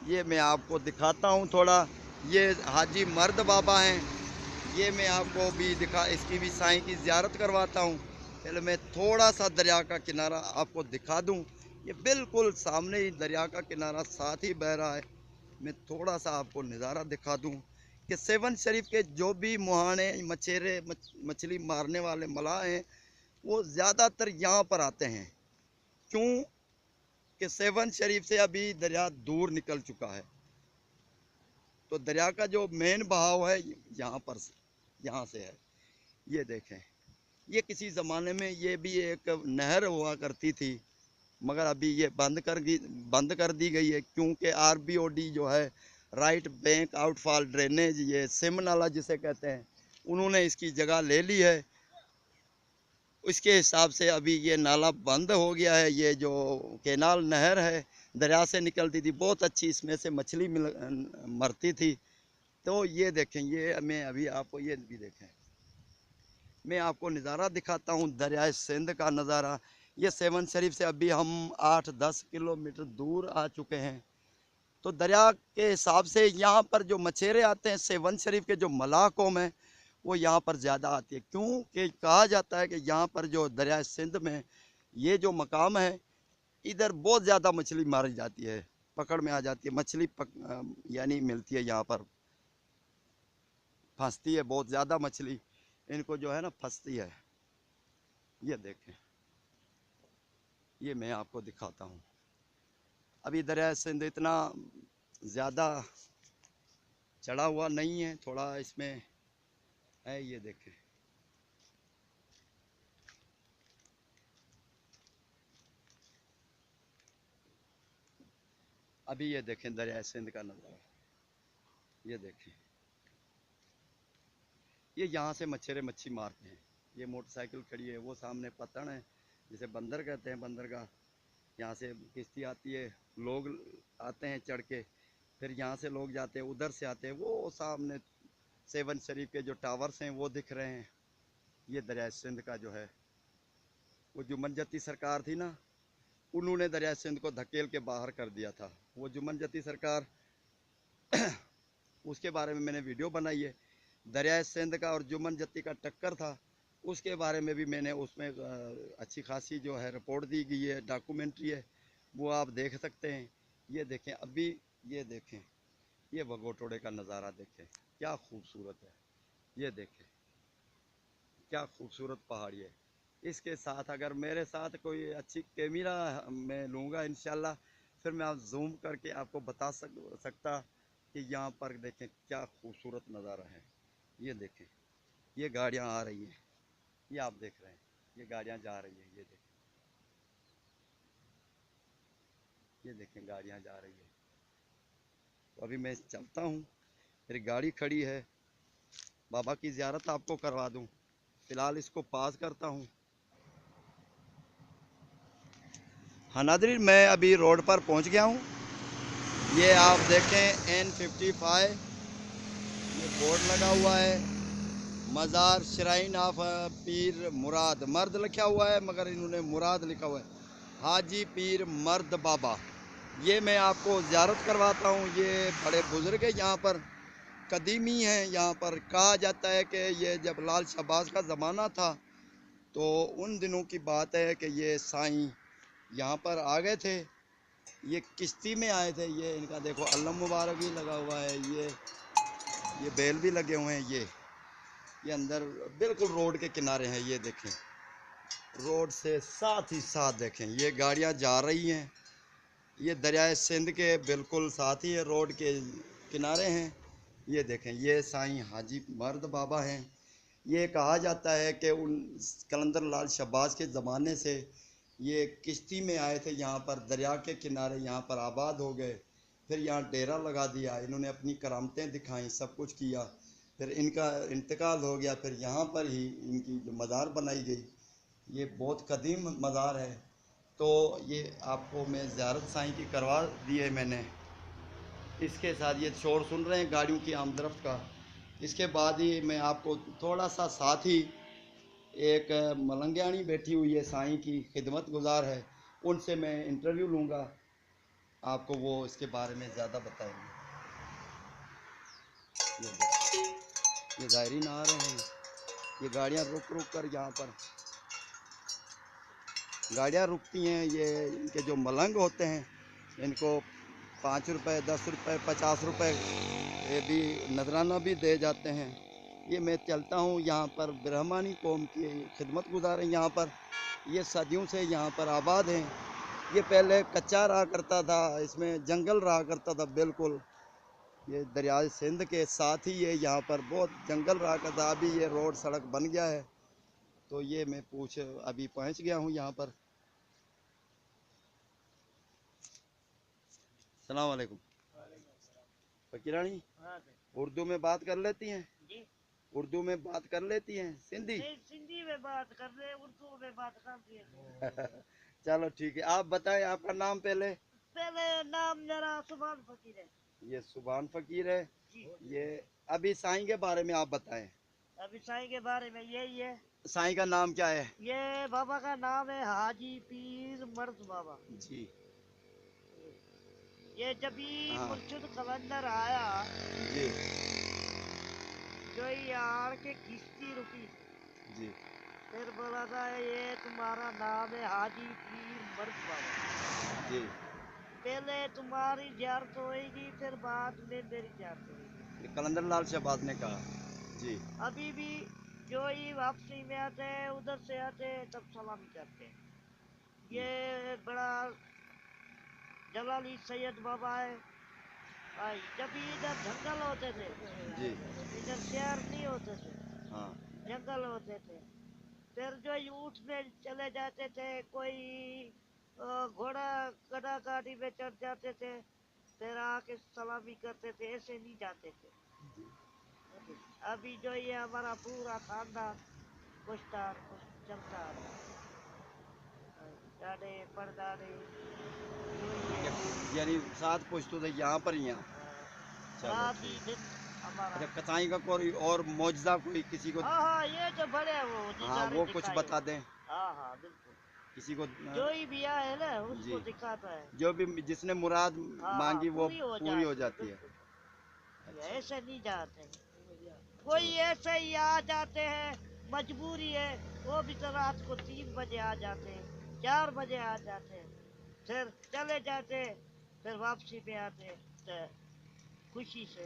ये मैं आपको दिखाता हूँ थोड़ा। ये हाजी मर्द बाबा हैं, ये मैं आपको भी इसकी भी साईं की ज़ियारत करवाता हूँ। पहले मैं थोड़ा सा दरिया का किनारा आपको दिखा दूँ। ये बिल्कुल सामने ही दरिया का किनारा साथ ही बह रहा है। मैं थोड़ा सा आपको नज़ारा दिखा दूँ कि सेवन शरीफ के जो भी मुहाने मछेरे मछली मारने वाले मलाह हैं, वो ज़्यादातर यहाँ पर आते हैं। क्यों कि सेवन शरीफ से अभी दरिया दूर निकल चुका है, तो दरिया का जो मेन बहाव है यहाँ पर यहाँ से है। ये देखें, ये किसी ज़माने में ये भी एक नहर हुआ करती थी, मगर अभी ये बंद कर दी गई है, क्योंकि आरबीओडी जो है, राइट बैंक आउटफॉल ड्रेनेज, ये सिम नाला जिसे कहते हैं, उन्होंने इसकी जगह ले ली है। उसके हिसाब से अभी ये नाला बंद हो गया है। ये जो कैनाल नहर है, दरिया से निकलती थी, बहुत अच्छी, इसमें से मछली मरती थी। तो ये देखें, ये मैं अभी आपको ये भी देखें, मैं आपको नज़ारा दिखाता हूँ दरिया सिंध का नज़ारा। ये सेवन शरीफ से अभी हम 8-10 किलोमीटर दूर आ चुके हैं। तो दरिया के हिसाब से यहाँ पर जो मछेरे आते हैं, सेवन शरीफ के जो मलाह कौम है, वो यहाँ पर ज़्यादा आती है। क्योंकि कहा जाता है कि यहाँ पर जो दरिया सिंध में ये जो मकाम है, इधर बहुत ज़्यादा मछली मारी जाती है, पकड़ में आ जाती है मछली, यानी मिलती है यहाँ पर, फंसती है बहुत ज़्यादा मछली, इनको जो है ना फंसती है। ये देखें, ये मैं आपको दिखाता हूँ। अभी दरिया सिंध इतना ज़्यादा चढ़ा हुआ नहीं है, थोड़ा इसमें है। ये देखें, अभी ये देखें दरिया सिंध का नज़ारा। ये देखें, ये यहाँ से मच्छेरे मच्छी मारते हैं। ये मोटरसाइकिल खड़ी है, वो सामने पतन है जिसे बंदर कहते हैं, बंदरगाह। यहाँ से किश्ती आती है, लोग आते हैं चढ़ के, फिर यहाँ से लोग जाते हैं, उधर से आते हैं। वो सामने सेवन शरीफ के जो टावर्स हैं वो दिख रहे हैं। ये दरिया सिंध का जो है, वो जुम्मन जत्ती सरकार थी ना, उन्होंने दरिया सिंध को धकेल के बाहर कर दिया था। वो जुम्मन जत्ती सरकार, उसके बारे में मैंने वीडियो बनाई है। दरिया सिंध का और जुम्मन जत्ती का टक्कर था, उसके बारे में भी मैंने उसमें अच्छी खासी जो है रिपोर्ट दी गई है, डॉक्यूमेंट्री है, वो आप देख सकते हैं। ये देखें अभी, ये देखें, ये बगोटोड़े का नज़ारा देखें, क्या खूबसूरत है। ये देखें, क्या खूबसूरत पहाड़ी है। इसके साथ अगर मेरे साथ कोई अच्छी कैमरा मैं लूँगा इंशाल्लाह, फिर मैं आप जूम करके आपको बता सकता कि यहाँ पर देखें क्या खूबसूरत नज़ारा है। ये देखें, ये गाड़ियाँ आ रही हैं, ये आप देख रहे हैं। ये गाड़ियाँ जा रही हैं, ये देखें गाड़ियाँ जा रही है। तो अभी मैं चलता हूँ, मेरी गाड़ी खड़ी है, बाबा की ज़ियारत आपको करवा दूँ। फ़िलहाल इसको पास करता हूँ। हाँ नाज़रीन, मैं अभी रोड पर पहुँच गया हूँ। ये आप देखें N55, ये बोर्ड लगा हुआ है, मज़ार श्राइन ऑफ पीर मुराद, मर्द लिखा हुआ है मगर इन्होंने मुराद लिखा हुआ है, हाजी पीर मर्द बाबा। ये मैं आपको ज़ियारत करवाता हूँ। ये बड़े बुज़ुर्ग है, यहाँ पर कदीमी हैं। यहाँ पर कहा जाता है कि ये जब लाल शहबाज का ज़माना था तो उन दिनों की बात है कि ये साईं यहाँ पर आ गए थे, ये किश्ती में आए थे। ये इनका देखो अल्लम मुबारक भी लगा हुआ है, ये बेल भी लगे हुए हैं। ये अंदर बिल्कुल रोड के किनारे हैं। ये देखें, रोड से साथ ही साथ देखें ये गाड़ियाँ जा रही हैं। ये दरियाए सिंध के बिल्कुल साथ ही है, रोड के किनारे हैं। ये देखें, ये साईं हाजी मर्द बाबा हैं। ये कहा जाता है कि उन कलंदर लाल शहबाज के ज़माने से ये किश्ती में आए थे, यहाँ पर दरिया के किनारे यहाँ पर आबाद हो गए। फिर यहाँ डेरा लगा दिया, इन्होंने अपनी करामतें दिखाई, सब कुछ किया। फिर इनका इंतकाल हो गया, फिर यहाँ पर ही इनकी जो मज़ार बनाई गई। ये बहुत कदीम मज़ार है। तो ये आपको मैं ज़ियारत साईं की करवा दी है मैंने। इसके साथ ये शोर सुन रहे हैं गाड़ियों की आमदरफ्त का। इसके बाद ही मैं आपको थोड़ा सा साथ ही एक मलंगियानी बैठी हुई है, साईं की खिदमत गुजार है, उनसे मैं इंटरव्यू लूँगा, आपको वो इसके बारे में ज़्यादा बताएंगे। ये देखो, ये ज़ायरीन आ रहे हैं। ये गाड़ियाँ रुक रुक कर यहाँ पर गाड़ियाँ रुकती हैं। ये इनके जो मलंग होते हैं इनको 5 रुपए, 10 रुपए, 50 रुपए ये भी नजराना भी दे जाते हैं। ये मैं चलता हूँ, यहाँ पर ब्राह्मणी कौम की खिदमत गुजार हैं यहाँ पर। ये सदियों से यहाँ पर आबाद हैं। ये पहले कच्चा रहा करता था, इसमें जंगल रहा करता था बिल्कुल। ये दरिया सिंध के साथ ही ये यहाँ पर बहुत जंगल रहा करता था। अभी ये रोड सड़क बन गया है। तो ये मैं अभी पहुँच गया हूँ यहाँ पर। सलाम वालेकुम। फकीरानी उर्दू में बात कर लेती हैं? जी। उर्दू में बात कर लेती हैं? सिंधी? नहीं, सिंधी में बात कर रहे, उर्दू में बात कर रही चलो ठीक है, आप बताएं आपका नाम पहले। पहले नाम मेरा सुभान फकीर है। ये सुभान फकीर है जी। ये अभी साईं के बारे में आप बताएं। अभी साईं के बारे में यही है। साईं का नाम क्या है? ये बाबा का नाम है हाजी पीर मर्द बाबा जी। ये जब भी मुर्शिद कलंदर आया जी, जो यार के किश्ती रुकी जी, फिर बोला था ये तुम्हारा नाम है हाजी पीर मर्द बाबा जी, पहले तुम्हारी ज़ियारत होएगी फिर बाद में मेरी ज़ियारत होएगी। कलंदर लाल शहबाज ने कहा जी। अभी भी जो ही वापसी में आते हैं, उधर से आते हैं, तब सलामी करते हैं। ये बड़ा जलाली सैयद बाबा है। जब इधर जंगल होते थे जी, इधर शहर नहीं होते थे, हाँ जंगल होते थे। फिर जो ऊँट में चले जाते थे, कोई घोड़ा गधा गाड़ी में चढ़ जाते थे, फिर आके सलामी करते थे, ऐसे नहीं जाते थे। अभी जो ये हमारा पूरा खानदान पुश्ता चलता आता दादे परदादे यानी 7 पुश्तों से यहाँ पर ही हैं। अच्छा, कसाई का कोई और मौजज़ा कोई किसी को? हाँ ये जो बड़े हैं वो हाँ वो कुछ बता दें। हाँ बिल्कुल, किसी को जो ही भी है ना उसको दिखाता है, जो भी जिसने मुराद मांगी वो पूरी हो जाती है। अच्छा। ऐसे नहीं जाते, कोई ऐसे ही आ जाते हैं, मजबूरी है, वो भी तो रात को 3 बजे आ जाते हैं, 4 बजे आ जाते हैं, फिर चले जाते, फिर वापसी पे आते तो खुशी से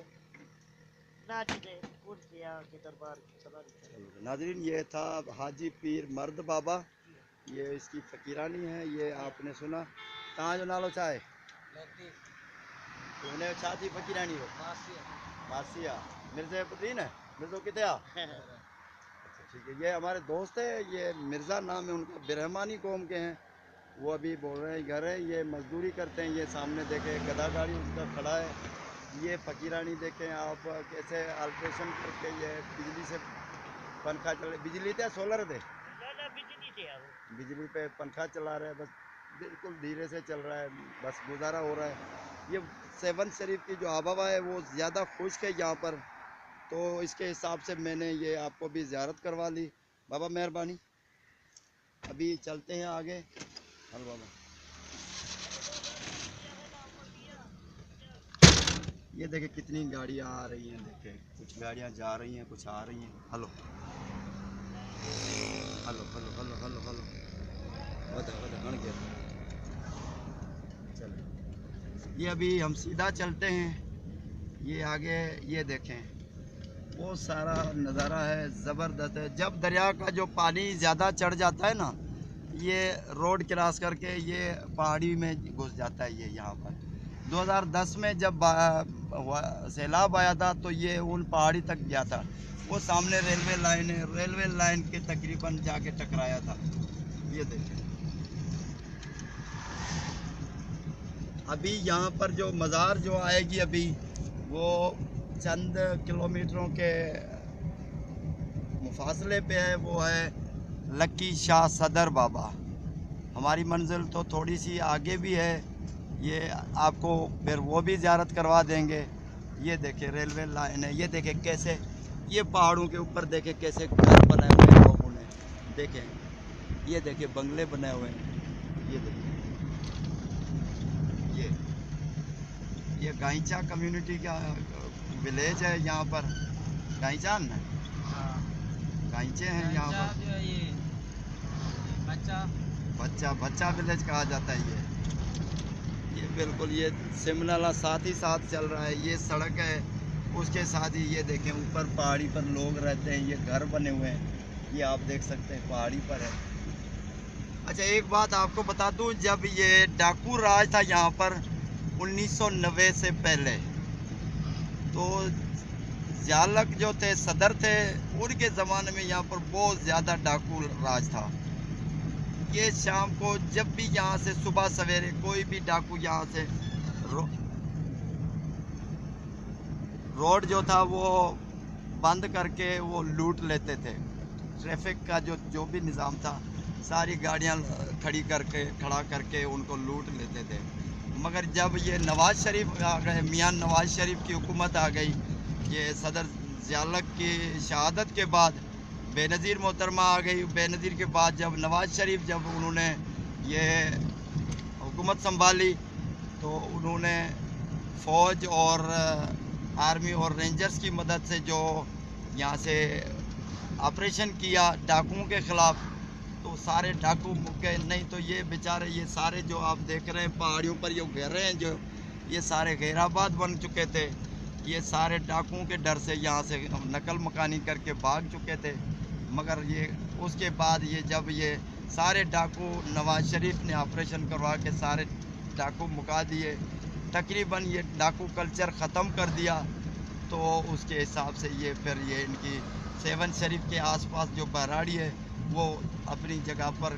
नाचते उठते आके दरबार की सलामी। नाज़रीन ये था हाजी पीर मर्द बाबा, ये इसकी फकीरानी है। ये आपने सुना कहाँ जो नालो चाहे तुमने छाती फकीरानी हो मासिया मिर्जे पतीन है मिर्जो किते आ अच्छा ठीक है, ये हमारे दोस्त है, ये मिर्ज़ा नाम है उनका, बिरहमानी कौम के हैं। वो अभी बोल रहे हैं घर है, ये मजदूरी करते हैं। ये सामने देखें गधा गाड़ी उनका खड़ा है। ये फकीरानी देखें आप कैसे अल्ट्रेशन करके ये बिजली से पंखा चले, बिजली थे सोलर थे, बिजली पे पंखा चला रहे हैं, बस बिल्कुल धीरे से चल रहा है, बस गुजारा हो रहा है। ये सेवन शरीफ की जो आबहवा है वो ज़्यादा खुश्क है यहाँ पर, तो इसके हिसाब से मैंने ये आपको भी ज़ियारत करवा ली। बाबा मेहरबानी, अभी चलते हैं आगे। हल बाबा, ये देखें कितनी गाड़ियाँ आ रही हैं, देखें कुछ गाड़ियाँ जा रही हैं, कुछ आ रही हैं। Hello hello hello hello hello hello, बता बता हण गया। चलो, ये अभी हम सीधा चलते हैं। ये आगे ये देखें, वो सारा नज़ारा है, ज़बरदस्त है। जब दरिया का जो पानी ज़्यादा चढ़ जाता है ना, ये रोड क्रॉस करके ये पहाड़ी में घुस जाता है। ये यहाँ पर 2010 में जब सैलाब आया था तो ये उन पहाड़ी तक गया था। वो सामने रेलवे लाइन है, रेलवे लाइन के तकरीबन जाके टकराया था। ये देखें, अभी यहाँ पर जो मज़ार जो आएगी अभी वो चंद किलोमीटरों के मुफासले पे है, वो है लक्की शाह सदर बाबा। हमारी मंजिल तो थोड़ी सी आगे भी है, ये आपको फिर वो भी ज़ियारत करवा देंगे। ये देखें रेलवे लाइन है, ये देखें कैसे ये पहाड़ों के ऊपर देखें कैसे घर बनाए हुए हैं लोगों ने, देखें ये देखें बंगले बनाए हुए हैं। ये देखें ये गाइचा कम्युनिटी का विलेज है यहाँ पर, गाइचान गाइचे हैं यहाँ पर, ये बच्चा बच्चा विलेज कहा जाता है। ये बिल्कुल ये सिमनाला साथ ही साथ चल रहा है, ये सड़क है, उसके साथ ही ये देखें ऊपर पहाड़ी पर लोग रहते हैं, ये घर बने हुए हैं, ये आप देख सकते हैं पहाड़ी पर है। अच्छा एक बात आपको बता दूं, जब ये डाकू राज था यहाँ पर 1990 से पहले, तो ज़ियालक जो थे सदर थे, उनके ज़माने में यहाँ पर बहुत ज़्यादा डाकू राज था। ये शाम को जब भी यहाँ से सुबह सवेरे कोई भी डाकू यहाँ से रोड जो था वो बंद करके वो लूट लेते थे। ट्रैफिक का जो भी निज़ाम था, सारी गाड़ियाँ खड़ा करके उनको लूट लेते थे। मगर जब ये नवाज़ शरीफ आ गए, मियाँ नवाज़ शरीफ की हुकूमत आ गई, ये सदर ज़ियालक की शहादत के बाद बेनज़ीर मोहतरमा आ गई। बेनज़ीर के बाद जब नवाज़ शरीफ जब उन्होंने ये हुकूमत संभाली तो उन्होंने फ़ौज और आर्मी और रेंजर्स की मदद से जो यहाँ से ऑपरेशन किया डाकुओं के ख़िलाफ़, तो सारे डाकू मुक्के नहीं तो ये बेचारे ये सारे जो आप देख रहे हैं पहाड़ियों पर ये घेरे हैं, जो ये सारे घेराबाद बन चुके थे। ये सारे डाकुओं के डर से यहाँ से नकल मकानी करके भाग चुके थे। मगर ये उसके बाद ये जब ये सारे डाकू नवाज़ शरीफ ने ऑपरेशन करवा के सारे डाकू मुका दिए, तकरीबन ये डाकू कल्चर ख़त्म कर दिया, तो उसके हिसाब से ये फिर ये इनकी सेवन शरीफ के आसपास जो बहराड़ी है वो अपनी जगह पर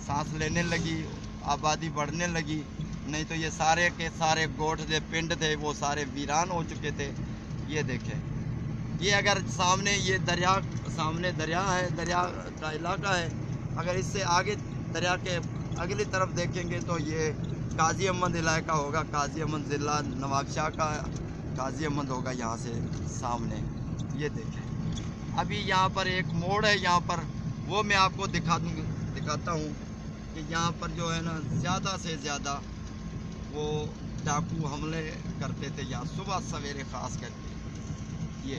सांस लेने लगी, आबादी बढ़ने लगी। नहीं तो ये सारे के सारे गोठ थे, पिंड थे, वो सारे वीरान हो चुके थे। ये देखें, ये अगर सामने ये दरिया, सामने दरिया है, दरिया का इलाका है। अगर इससे आगे दरिया के अगली तरफ देखेंगे तो ये काजी अहमद इलाका होगा, काजी अहमद ज़िला नवाबशाह का काजी अहमद होगा यहाँ से सामने। ये देखें, अभी यहाँ पर एक मोड़ है, यहाँ पर वो मैं आपको दिखाता हूँ कि यहाँ पर जो है ना ज़्यादा से ज़्यादा वो डाकू हमले करते थे यहाँ सुबह सवेरे ख़ास करके।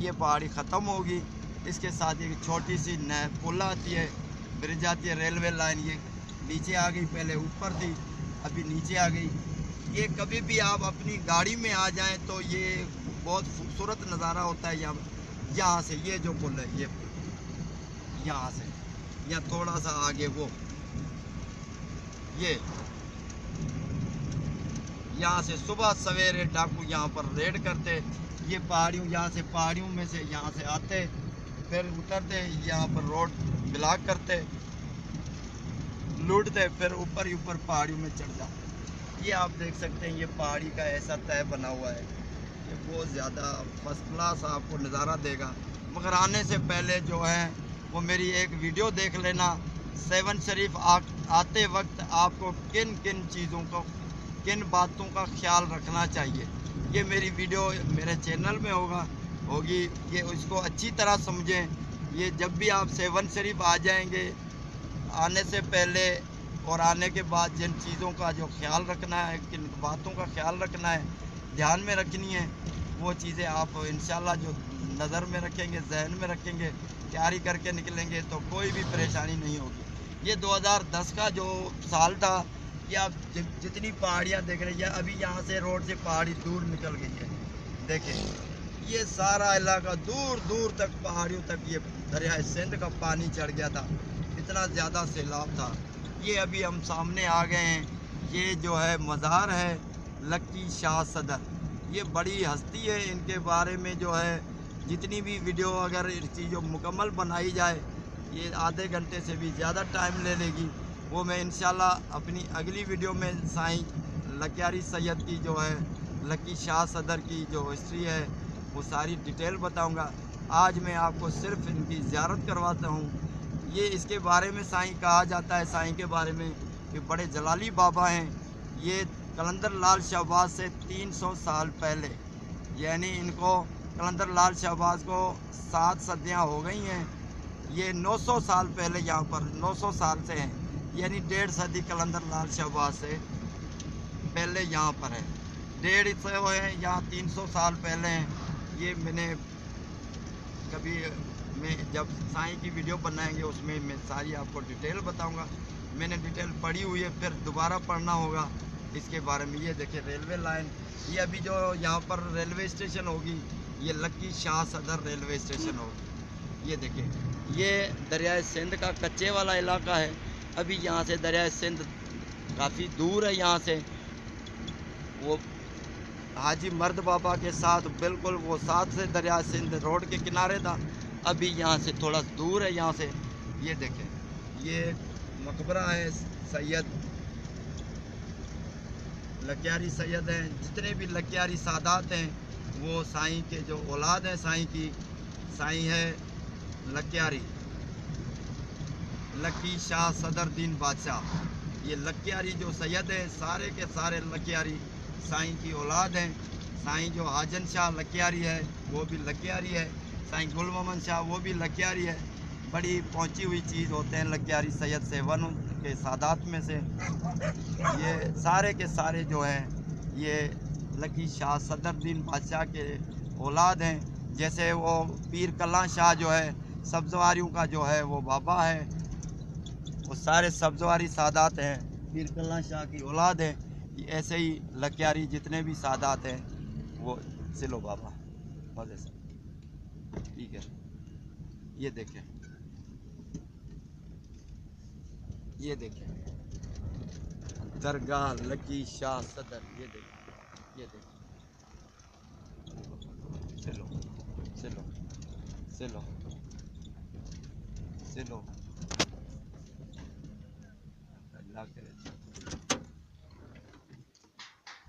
ये पहाड़ी ख़त्म होगी, इसके साथ एक छोटी सी पुल आती है, ब्रिज आती है, रेलवे लाइन ये नीचे आ गई, पहले ऊपर थी अभी नीचे आ गई। ये कभी भी आप अपनी गाड़ी में आ जाएं तो ये बहुत खूबसूरत नज़ारा होता है। यहाँ से ये जो पुल है, ये पुल यहाँ से यहाँ थोड़ा सा आगे वो यहाँ से सुबह सवेरे डाकू यहाँ पर रेड करते। ये पहाड़ियों, यहाँ से पहाड़ियों में से यहाँ से आते, फिर उतरते, यहाँ पर रोड ब्लॉक करते, लूटते, फिर ऊपर ही ऊपर पहाड़ियों में चढ़ जाते। ये आप देख सकते हैं, ये पहाड़ी का ऐसा तय बना हुआ है, ये बहुत ज़्यादा फर्स्ट क्लास आपको नज़ारा देगा। मगर आने से पहले जो है वो मेरी एक वीडियो देख लेना। सेवन शरीफ आते वक्त आपको किन किन चीज़ों को, किन बातों का ख्याल रखना चाहिए, ये मेरी वीडियो मेरे चैनल में होगी। ये उसको अच्छी तरह समझें। ये जब भी आप सेवन शरीफ आ जाएंगे, आने से पहले और आने के बाद जिन चीज़ों का जो ख्याल रखना है, किन बातों का ख्याल रखना है, ध्यान में रखनी है, वो चीज़ें आप इंशाल्लाह जो नज़र में रखेंगे, जहन में रखेंगे, तैयारी करके निकलेंगे तो कोई भी परेशानी नहीं होगी। ये 2010 का जो साल था, ये आप जितनी पहाड़ियाँ देख रही हैं, अभी यहाँ से रोड से पहाड़ी दूर निकल गई है। देखें, ये सारा इलाका दूर दूर तक, पहाड़ियों तक ये दरिया सिंध का पानी चढ़ गया था, इतना ज़्यादा सैलाब था। ये अभी हम सामने आ गए हैं। ये जो है मज़ार है लक्की शाह सदर। ये बड़ी हस्ती है, इनके बारे में जो है जितनी भी वीडियो अगर चीज़ों मुकम्मल बनाई जाए, ये आधे घंटे से भी ज़्यादा टाइम ले लेगी। वो मैं इंशाल्लाह अपनी अगली वीडियो में साईं लक्यारी सैयद की जो है, लक्की शाह सदर की जो हिस्ट्री है, वो सारी डिटेल बताऊंगा। आज मैं आपको सिर्फ इनकी ज़ियारत करवाता हूँ। ये इसके बारे में साईं कहा जाता है, साईं के बारे में कि बड़े जलाली बाबा हैं। ये कलंदर लाल शहबाज से 300 साल पहले, यानी इनको कलंदर लाल शहबाज को 7 सदियाँ हो गई हैं। ये 900 साल पहले यहाँ पर 900 साल से हैं, यानी 1.5 सदी कलंदर लाल शहबाज से पहले यहाँ पर है। 1.5 सौ है, यहाँ 300 साल पहले हैं। ये मैंने कभी मैं जब साईं की वीडियो बनाएंगे उसमें मैं सारी आपको डिटेल बताऊंगा। मैंने डिटेल पढ़ी हुई है, फिर दोबारा पढ़ना होगा इसके बारे में। ये देखिए रेलवे लाइन, ये अभी जो यहाँ पर रेलवे स्टेशन होगी, ये लक्की शाह सदर रेलवे स्टेशन होगी। ये देखिए, ये दरियाए सिंध का कच्चे वाला इलाका है। अभी यहाँ से दरियाए सिंध काफ़ी दूर है। यहाँ से वो हाजी मर्द बाबा के साथ बिल्कुल वो साथ से दरिया सिंध रोड के किनारे था। अभी यहाँ से थोड़ा दूर है यहाँ से। ये देखें, ये मकबरा है सैयद लक्यारी सैयद हैं। जितने भी लक्यारी सादात हैं वो साईं के जो औलाद हैं, साईं की, साईं है लक्यारी लक्की शाह सदर दीन बादशाह। ये लक्यारी जो सैयद है, सारे के सारे लक्यारी साईं की औलाद हैं। साईं जो हाजन शाह लक्यारी है वो भी लक्यारी है, साईं गुल मोहम्मद शाह वो भी लक्यारी है। बड़ी पहुंची हुई चीज़ होते हैं लक्यारी सैयद सेवन के सादात में से। ये सारे के सारे जो हैं ये लकी शाह सदर दीन बादशाह के औलाद हैं। जैसे वो पीर कल्ला शाह जो है सब्जवारियों का जो है वो बाबा है, वो सारे सब्जवारी सादात हैं, पीर कल्ला शाह की औलाद है। ऐसे ही लक्यारी जितने भी सादात हैं वो सिलो बाबा मजे से। ठीक है, ये देखें, ये देखें दरगाह लकी शाह सदर। ये देखें, ये देखें, सिलो सिलो सिलो सिलो अल्लाह करे।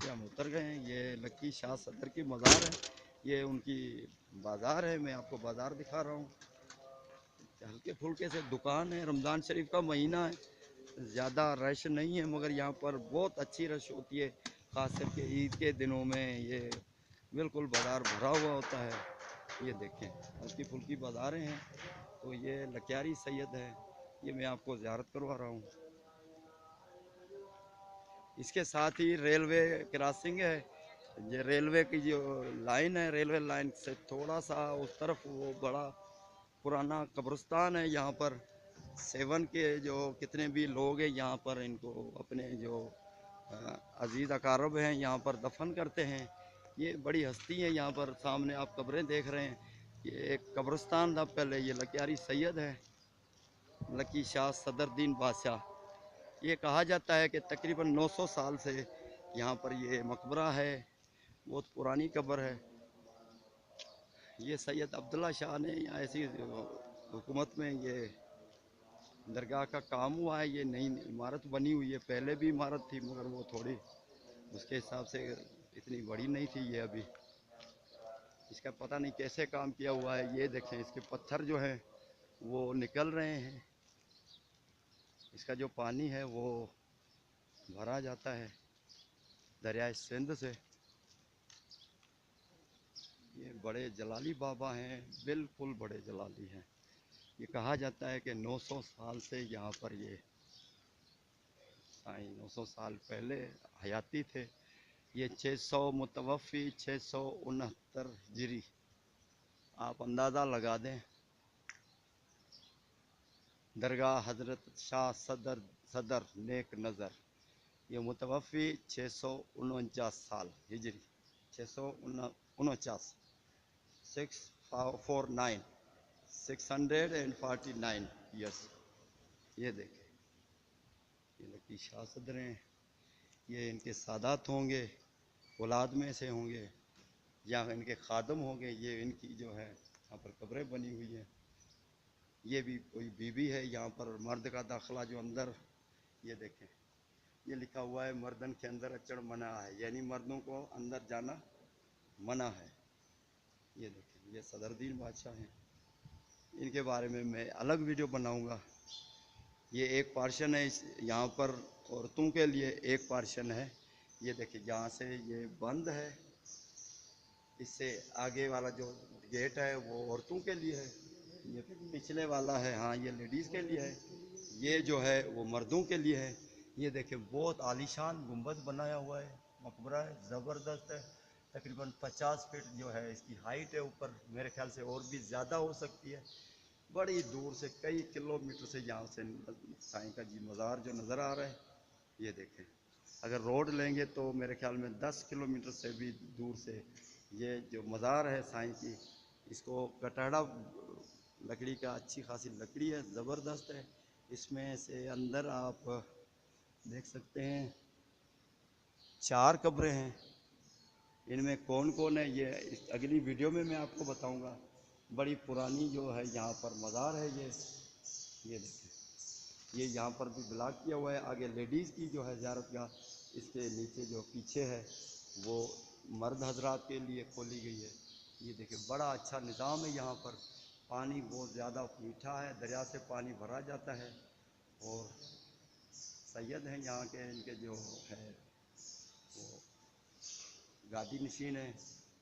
हम उतर गए हैं। ये लकी शाह सदर की मज़ार है, ये उनकी बाज़ार है। मैं आपको बाज़ार दिखा रहा हूँ। हल्के फुल्के से दुकान है, रमज़ान शरीफ का महीना है, ज़्यादा रश नहीं है, मगर यहाँ पर बहुत अच्छी रश होती है। ख़ास करके ईद के दिनों में ये बिल्कुल बाज़ार भरा हुआ होता है। ये देखें, हल्की फुल्की बाज़ारें हैं। तो ये लक्यारी सैयद है, ये मैं आपको ज़ियारत करवा रहा हूँ। इसके साथ ही रेलवे क्रॉसिंग है। ये रेलवे की जो लाइन है, रेलवे लाइन से थोड़ा सा उस तरफ वो बड़ा पुराना कब्रिस्तान है। यहाँ पर सेवन के जो कितने भी लोग हैं यहाँ पर इनको अपने जो अजीज़ अकारब हैं यहाँ पर दफन करते हैं। ये बड़ी हस्ती है। यहाँ पर सामने आप कब्रें देख रहे हैं, ये एक कब्रिस्तान था पहले। ये लक्यारी सैयद है लकी शाह सदर दीन बादशाह। ये कहा जाता है कि तकरीबन 900 साल से यहाँ पर ये मकबरा है, बहुत पुरानी कब्र है। ये सैयद अब्दुल्ला शाह ने यहाँ ऐसी हुकूमत में ये दरगाह का काम हुआ है। ये नई इमारत बनी हुई है, पहले भी इमारत थी मगर वो थोड़ी उसके हिसाब से इतनी बड़ी नहीं थी। ये अभी इसका पता नहीं कैसे काम किया हुआ है। ये देखें, इसके पत्थर जो हैं वो निकल रहे हैं। इसका जो पानी है वो भरा जाता है दरिया सिंध से। ये बड़े जलाली बाबा हैं, बिल्कुल बड़े जलाली हैं। ये कहा जाता है कि 900 साल से यहाँ पर ये साईं 900 साल पहले हयाती थे। ये 600 मुतवफ़ी 669 हिजरी, आप अंदाज़ा लगा दें। दरगाह हज़रत शाह सदर नेक नज़र, ये मुतवफ़ी 649 साल हिजरी, 649 649 649 ईयर्स। ये देखें, ये लकी शाह सदर हैं। ये इनके सादात होंगे, औलाद में से होंगे या इनके खादम होंगे। ये इनकी जो है यहाँ पर कब्रें बनी हुई हैं। ये भी कोई बीबी है। यहाँ पर मर्द का दाखिला जो अंदर, ये देखें, ये लिखा हुआ है मर्दन के अंदर अचड़ मना है, यानी मर्दों को अंदर जाना मना है। ये देखें, ये सदरुद्दीन बादशाह हैं। इनके बारे में मैं अलग वीडियो बनाऊंगा। ये एक पार्शन है यहाँ पर औरतों के लिए, एक पार्शन है। ये देखिए, यहाँ से ये बंद है, इससे आगे वाला जो गेट है वो औरतों के लिए है। ये पिछले वाला है, हाँ, ये लेडीज़ के लिए है। ये जो है वो मर्दों के लिए है। ये देखिए, बहुत आलीशान गुंबद बनाया हुआ है, मकबरा है, ज़बरदस्त है। तकरीबन 50 फीट जो है इसकी हाइट है ऊपर, मेरे ख्याल से और भी ज़्यादा हो सकती है। बड़ी दूर से कई किलोमीटर से यहाँ से साईं का जी मज़ार जो नज़र आ रहा है। ये देखें, अगर रोड लेंगे तो मेरे ख्याल में 10 किलोमीटर से भी दूर से ये जो मज़ार है साईं की, इसको कटहड़ा लकड़ी का, अच्छी खासी लकड़ी है, ज़बरदस्त है। इसमें से अंदर आप देख सकते हैं 4 कब्रें हैं। इनमें कौन कौन है ये इस अगली वीडियो में मैं आपको बताऊंगा। बड़ी पुरानी जो है यहाँ पर मज़ार है। ये देखें, ये यहाँ पर भी ब्लॉक किया हुआ है। आगे लेडीज़ की जो है ज़ियारत गाह, इसके नीचे जो पीछे है वो मर्द हजरात के लिए खोली गई है। ये देखिए, बड़ा अच्छा निज़ाम है यहाँ पर। पानी बहुत ज़्यादा मीठा है, दरिया से पानी भरा जाता है। और सैयद हैं यहाँ के, इनके जो है वो गादी नशीन है,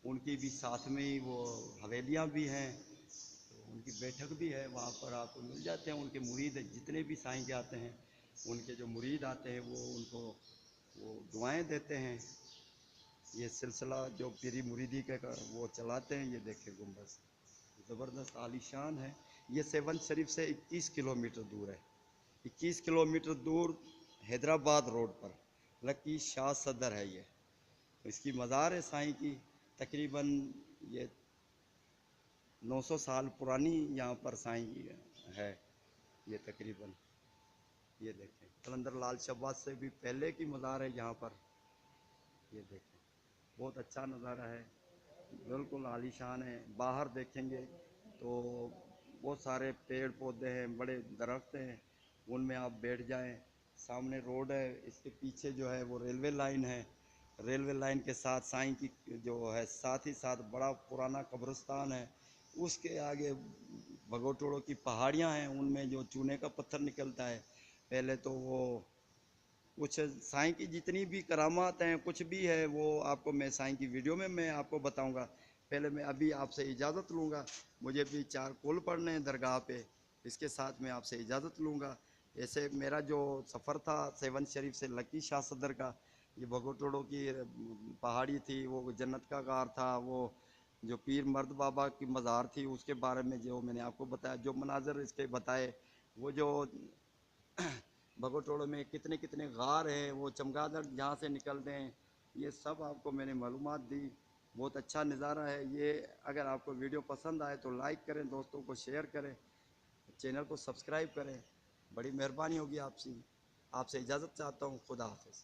उनकी भी साथ में ही वो हवेलियाँ भी हैं, तो उनकी बैठक भी है। वहाँ पर आपको मिल जाते हैं उनके मुरीद, जितने भी साईं के आते हैं उनके जो मुरीद आते हैं वो उनको वो दुआएं देते हैं। ये सिलसिला जो पीरी मुरीदी का वो चलाते हैं। ये देखें, गुंबद ज़बरदस्त आलीशान है। ये सेवन शरीफ से 21 किलोमीटर दूर है। 21 किलोमीटर दूर हैदराबाद रोड पर लकी शाह सदर है ये। इसकी मज़ार है साईं की, तकरीबन ये 900 साल पुरानी यहाँ पर साईं है। ये तकरीबन, ये देखें, कलंदर लाल शहबाज से भी पहले की मज़ार है यहाँ पर। ये देखें, बहुत अच्छा नज़ारा है, बिल्कुल आलीशान है। बाहर देखेंगे तो बहुत सारे पेड़ पौधे हैं, बड़े दरख्त हैं, उनमें आप बैठ जाएं। सामने रोड है, इसके पीछे जो है वो रेलवे लाइन है। रेलवे लाइन के साथ साईं की जो है, साथ ही साथ बड़ा पुराना कब्रिस्तान है। उसके आगे भगोटोड़ो की पहाड़ियाँ हैं, उनमें जो चूने का पत्थर निकलता है। पहले तो वो कुछ साईं की जितनी भी करामात हैं, कुछ भी है, वो आपको मैं साईं की वीडियो में मैं आपको बताऊंगा। पहले मैं अभी आपसे इजाज़त लूँगा, मुझे भी 4 कुल पढ़ने हैं दरगाह पे, इसके साथ मैं आपसे इजाज़त लूँगा। ऐसे मेरा जो सफ़र था सेवन शरीफ से लकी शाह सदर का, ये भगोटोड़ो की पहाड़ी थी, वो जन्नत का गार था, वो जो पीर मर्द बाबा की मज़ार थी, उसके बारे में जो मैंने आपको बताया, जो मनाजर इसके बताए, वो जो भगोटोड़ो में कितने कितने गार हैं, वो चमगादड़ जहाँ से निकलते हैं, ये सब आपको मैंने मालूमात दी। बहुत अच्छा नज़ारा है ये। अगर आपको वीडियो पसंद आए तो लाइक करें, दोस्तों को शेयर करें, चैनल को सब्सक्राइब करें, बड़ी मेहरबानी होगी आपसे। आपसे इजाज़त चाहता हूँ। खुदा हाफ़िज़।